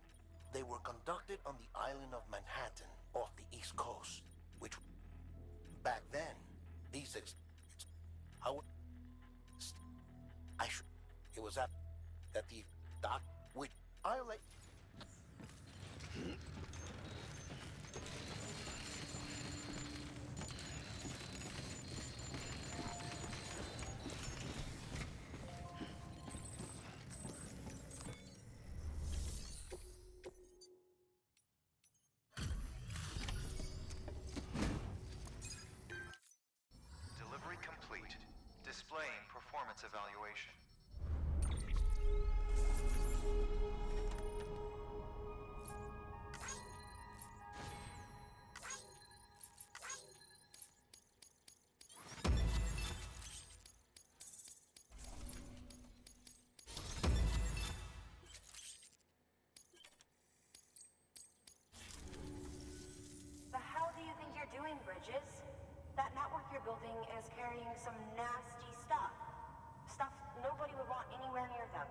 They were conducted on the island of Manhattan off the East Coast, which back then, it was at that the dock, which I like. Delivery complete. Displaying performance evaluation. The hell do you think you're doing, Bridges? That network you're building is carrying some nasty stuff. Stuff nobody would want anywhere near them.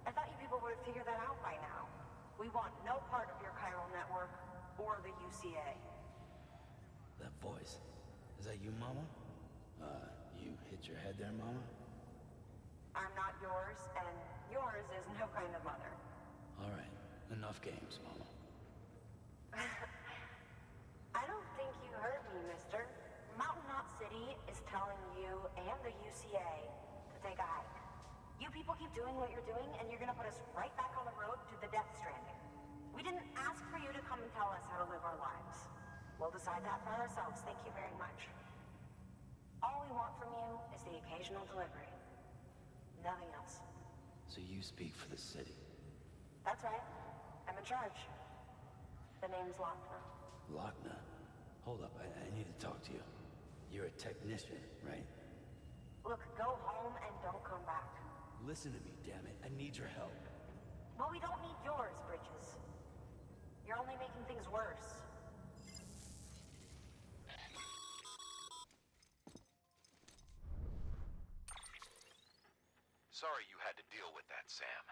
I thought you people would have figured that out by now. We want no part of your chiral network or the UCA. That voice. Is that you, Mama? You hit your head there, Mama? I'm not yours, and yours is no kind of mother. Alright. Enough games, Mama. I don't think you heard me, mister. Mountain Knot City is telling you and the UCA to take a hike. You people keep doing what you're doing, and you're gonna put us right back on the road to the death stranding. We didn't ask for you to come and tell us how to live our lives. We'll decide that for ourselves, thank you very much. All we want from you is the occasional delivery. Nothing else. So you speak for the city? That's right. I'm in charge. The name's Lochner. Lochner? Hold up, I need to talk to you. You're a technician, right? Look, go home and don't come back. Listen to me, damn it. I need your help. Well, we don't need yours, Bridges. You're only making things worse. Sorry you had to deal with that, Sam.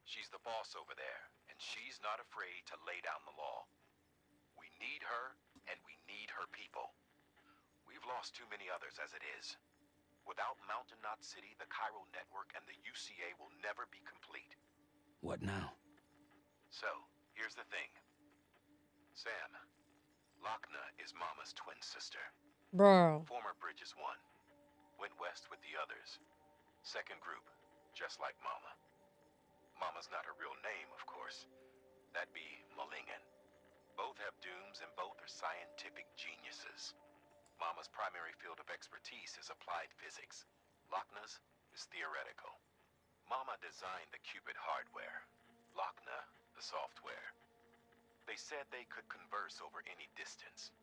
She's the boss over there, and she's not afraid to lay down the law. We need her, and we need her people. We've lost too many others as it is. Without Mountain Knot City, the Chiral Network, and the UCA will never be complete. What now? So, here's the thing. Sam, Lochner is Mama's twin sister. Bro. Former Bridges 1. Went west with the others. Second group, just like Mama. Mama's not her real name, of course. That'd be Malingen. Both have dooms and both are scientific geniuses. Mama's primary field of expertise is applied physics. Lochner's is theoretical. Mama designed the Cupid hardware. Lochner, the software. They said they could converse over any distance.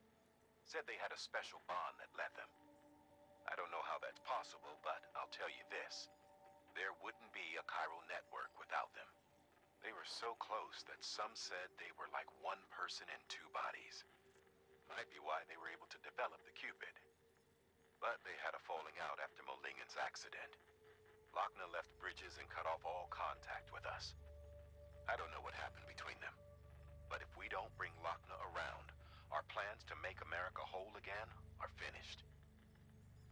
Said they had a special bond that led them. I don't know how that's possible, but I'll tell you this. There wouldn't be a chiral network without them. They were so close that some said they were like one person in two bodies. Might be why they were able to develop the Cupid. But they had a falling out after Molingen's accident. Lochner left Bridges and cut off all contact with us. I don't know what happened between them. But if we don't bring Lochner around, our plans to make America whole again are finished.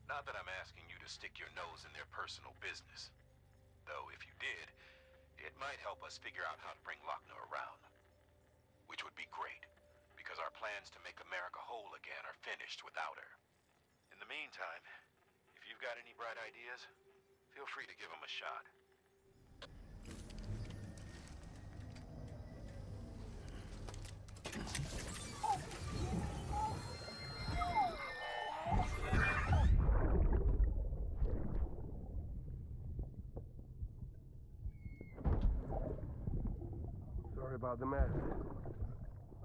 Not that I'm asking you to stick your nose in their personal business. Though if you did, it might help us figure out how to bring Lochner around. Which would be great, because our plans to make America whole again are finished without her. In the meantime, if you've got any bright ideas, feel free to give them a shot. Sorry about the mess.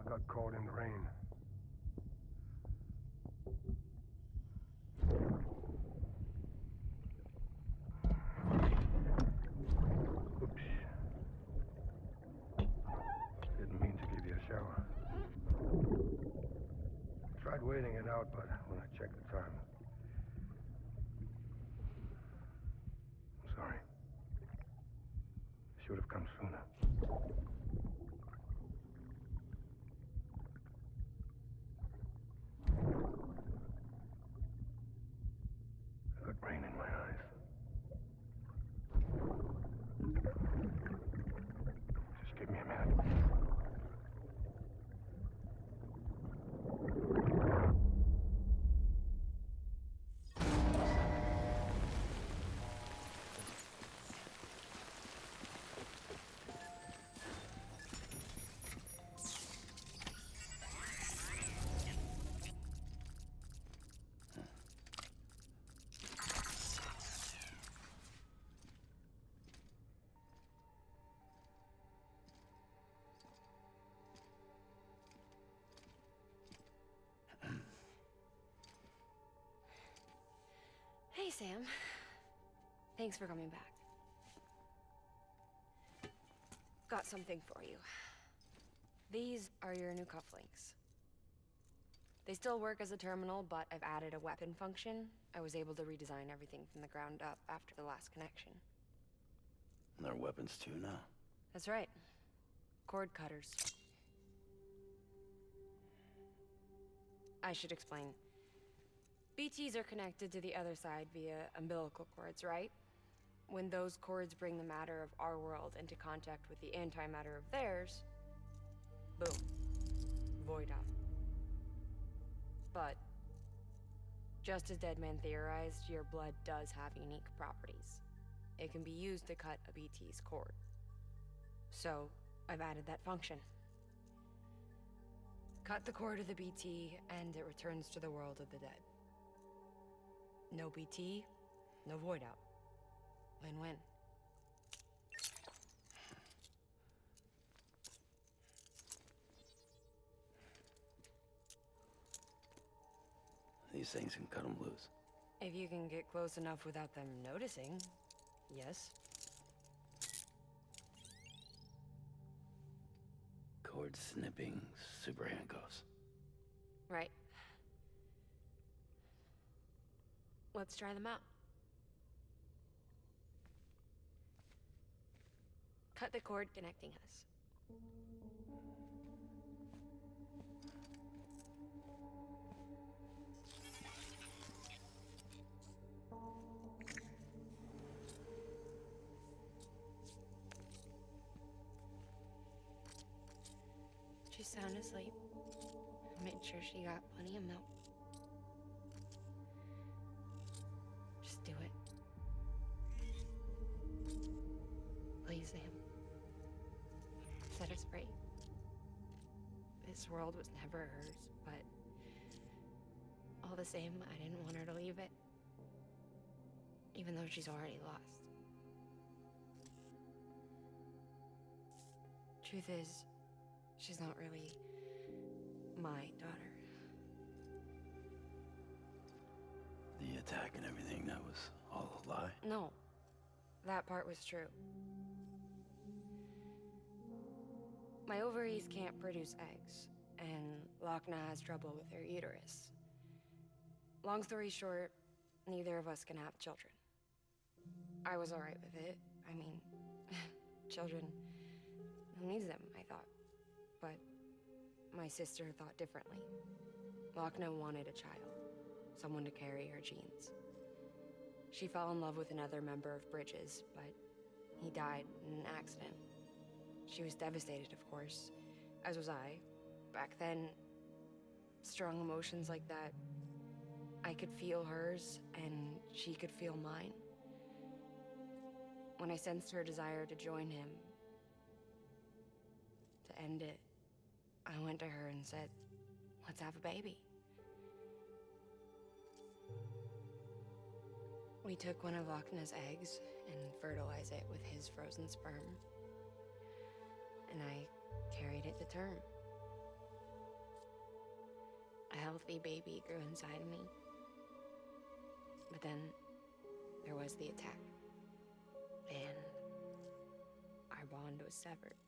I got caught in the rain. Oops. Didn't mean to give you a shower. Tried waiting it out, but when I checked the time... I'm sorry. Should have come sooner. I got rain in my eyes. Just give me a minute. Hey, Sam. Thanks for coming back. Got something for you. These are your new cufflinks. They still work as a terminal, but I've added a weapon function. I was able to redesign everything from the ground up after the last connection. And they're weapons too now. That's right. Cord cutters. I should explain. BTs are connected to the other side via umbilical cords, right? When those cords bring the matter of our world into contact with the antimatter of theirs, boom, void out. But, just as Deadman theorized, your blood does have unique properties. It can be used to cut a BT's cord. So, I've added that function. Cut the cord of the BT, and it returns to the world of the dead. No BT, no void out. Win-win. These things can cut them loose. If you can get close enough without them noticing, yes. Cord snipping, super handcuffs. Right. Let's try them out. Cut the cord connecting us. She's sound asleep. I made sure she got plenty of milk. Just do it. Please, Sam. Set us free. This world was never hers, but all the same, I didn't want her to leave it. Even though she's already lost. Truth is, she's not really my daughter. The attack and everything, that was all a lie? No, that part was true. My ovaries can't produce eggs, and Lochna has trouble with her uterus. Long story short, neither of us can have children. I was alright with it. I mean, children, who needs them, I thought. But my sister thought differently. Lochna wanted a child, someone to carry her genes. She fell in love with another member of Bridges, but he died in an accident. She was devastated, of course, as was I. Back then, strong emotions like that, I could feel hers, and she could feel mine. When I sensed her desire to join him, to end it, I went to her and said, let's have a baby. We took one of Lochna's eggs and fertilized it with his frozen sperm. And I carried it to term. A healthy baby grew inside of me. But then there was the attack. And our bond was severed.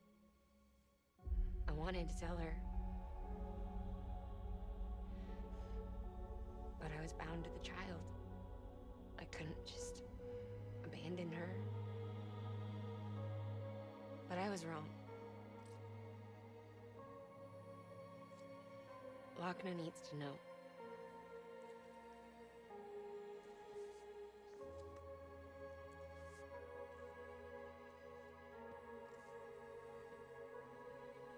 I wanted to tell her, but I was bound to the child. I couldn't just abandon her. But I was wrong. Lochna needs to know.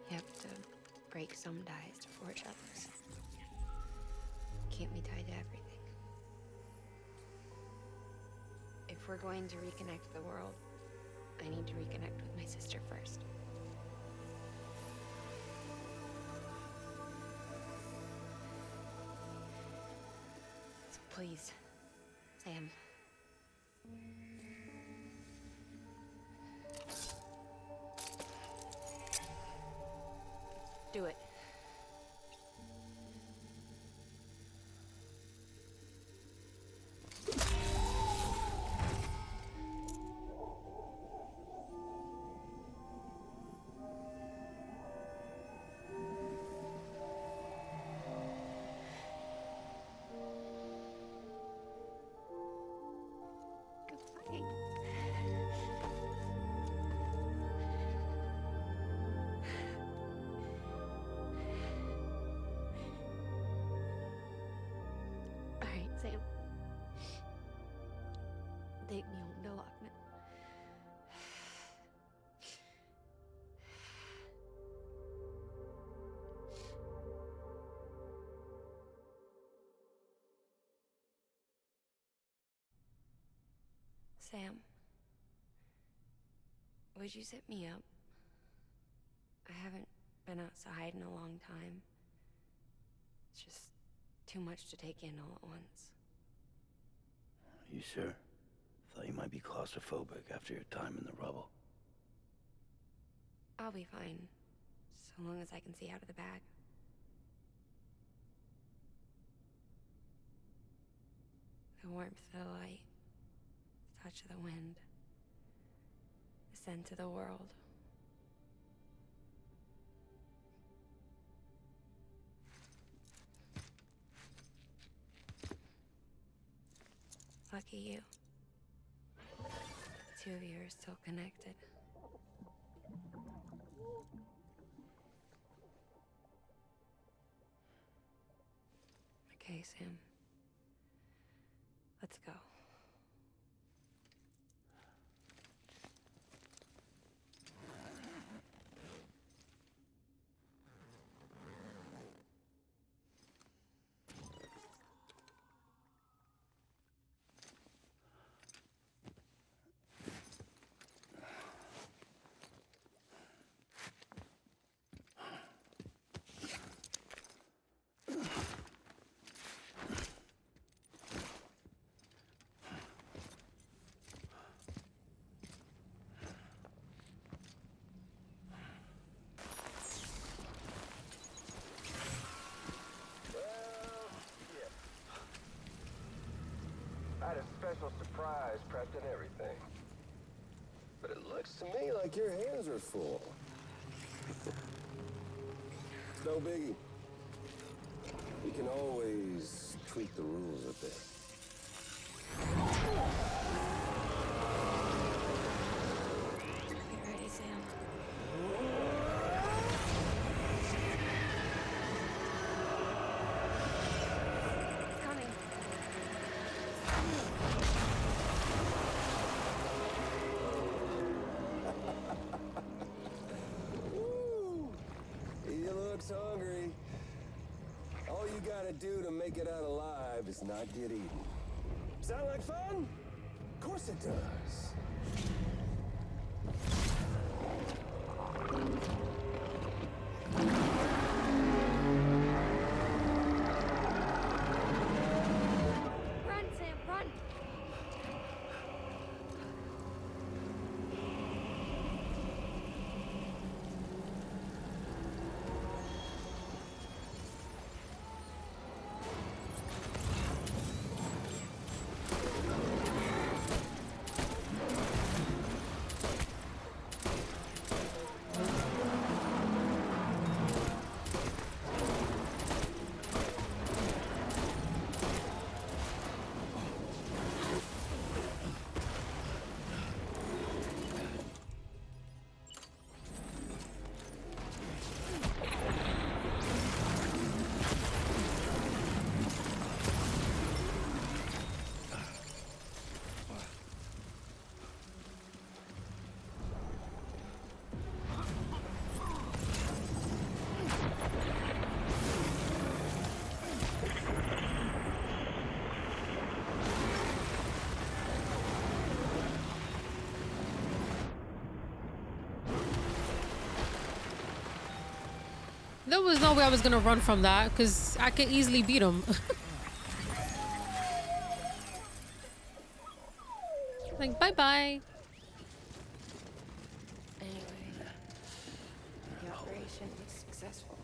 You have to break some ties to forge others. Keep me tied to everything. If we're going to reconnect the world, I need to reconnect with my sister first. So please, Sam. Do it. Goodbye. All right, Sam. Take me home to Lochna. Sam, would you sit me up? I haven't been outside in a long time. It's just too much to take in all at once. You sure? Thought you might be claustrophobic after your time in the rubble. I'll be fine, so long as I can see out of the bag. The warmth of the light, the touch of the wind, the scent of the world. Lucky you. The two of you are still connected. Okay, Sam. Let's go. I had a special surprise prepped and everything. But it looks to me like your hands are full. It's no biggie. We can always tweak the rules a bit. You ready, Sam? It's coming. Woo! He looks hungry. All you gotta do to make it out alive is not get eaten. Sound like fun? Of course it does. Run, Sam, run! There was no way I was gonna run from that because I could easily beat him. Like, bye bye. Anyway, the operation was successful.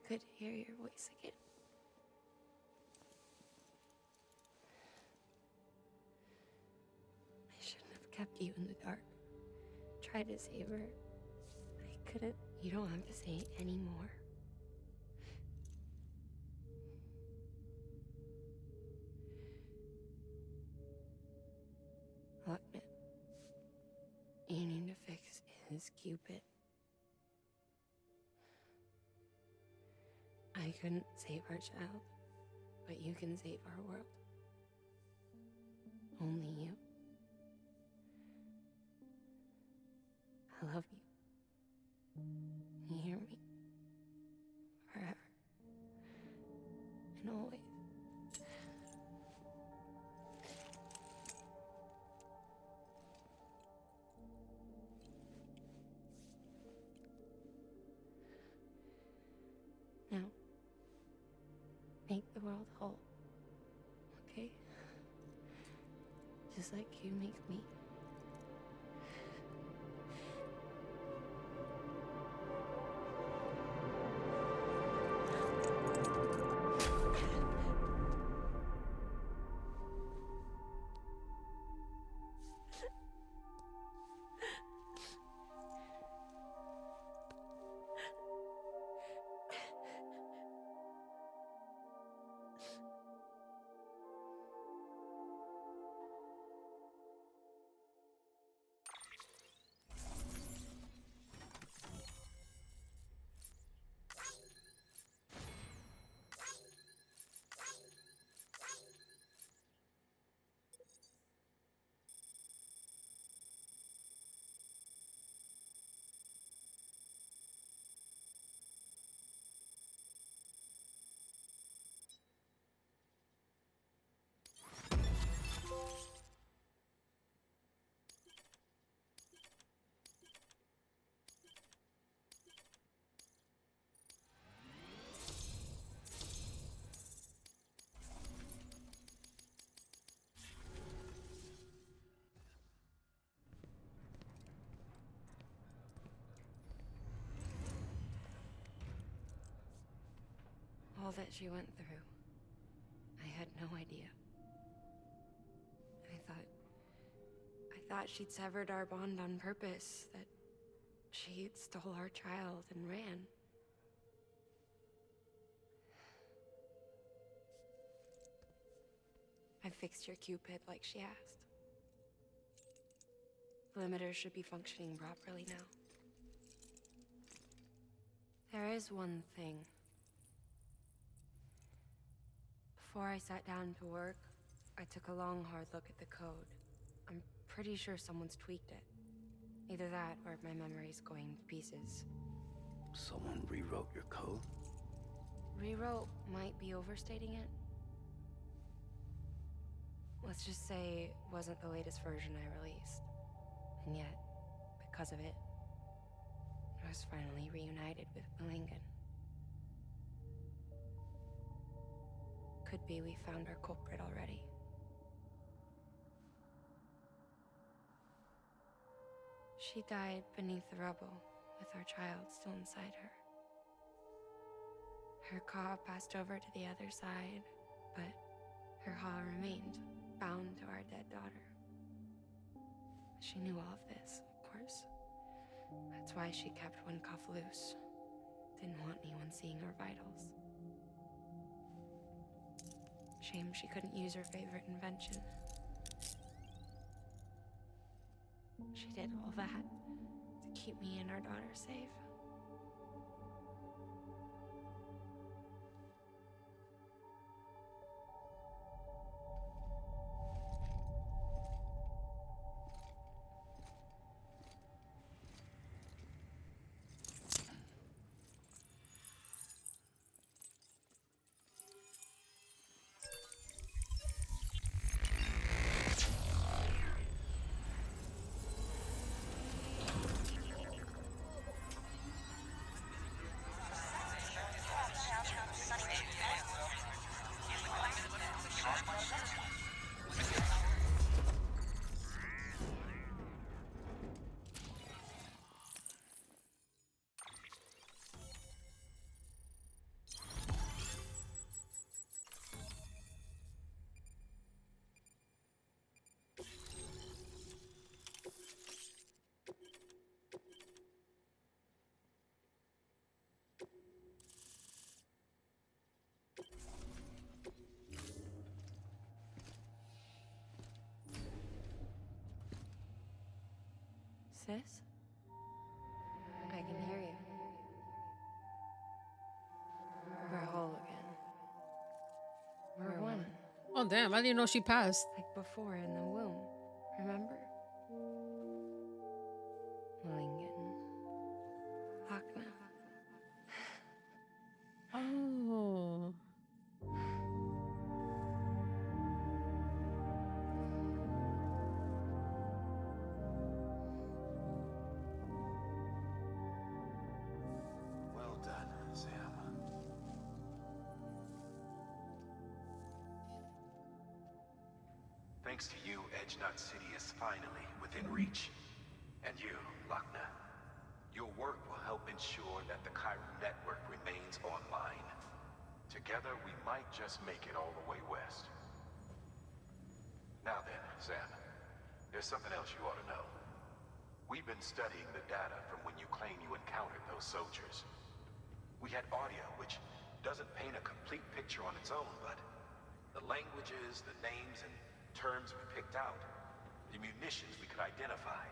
could hear your voice again. I shouldn't have kept you in the dark. Tried to save her. I couldn't. You don't have to say any more. Look, man. You need to fix his Cupid. I couldn't save our child, but you can save our world. Only you. I love you. You hear me? Forever. And always. Now, make the world whole, okay? Just like you make me. All that she went through, I had no idea. I thought she'd severed our bond on purpose, that she stole our child and ran. I fixed your Cupid like she asked. The limiter should be functioning properly now. There is one thing. Before I sat down to work, I took a long, hard look at the code. I'm pretty sure someone's tweaked it. Either that, or my memory's going to pieces. Someone rewrote your code? Rewrote might be overstating it. Let's just say it wasn't the latest version I released. And yet, because of it, I was finally reunited with Malingan. Could be we found our culprit already. She died beneath the rubble, with our child still inside her. Her Ka passed over to the other side, but her Ha remained, bound to our dead daughter. She knew all of this, of course. That's why she kept one cuff loose. Didn't want anyone seeing her vitals. Shame she couldn't use her favorite invention. She did all that to keep me and our daughter safe. Sis? I can hear you. We're whole again. We're one. Oh, damn. I didn't know she passed. Like before in the womb. Remember? Lingen. Hakna. Oh. Well done, Sam. Thanks to you, Edgenut City is finally within reach. And you, Lakna. Your work will help ensure that the Chiron network remains online. Together, we might just make it all the way west. Now then, Sam, there's something else you ought to know. We've been studying the data from when you claim you encountered those soldiers. We had audio, which doesn't paint a complete picture on its own, but the languages, the names, and terms we picked out, the munitions we could identify,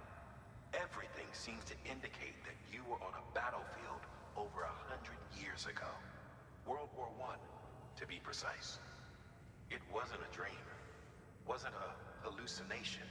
everything seems to indicate that you were on a battlefield over 100 years ago. World War I, to be precise. It wasn't a dream. Wasn't a hallucination.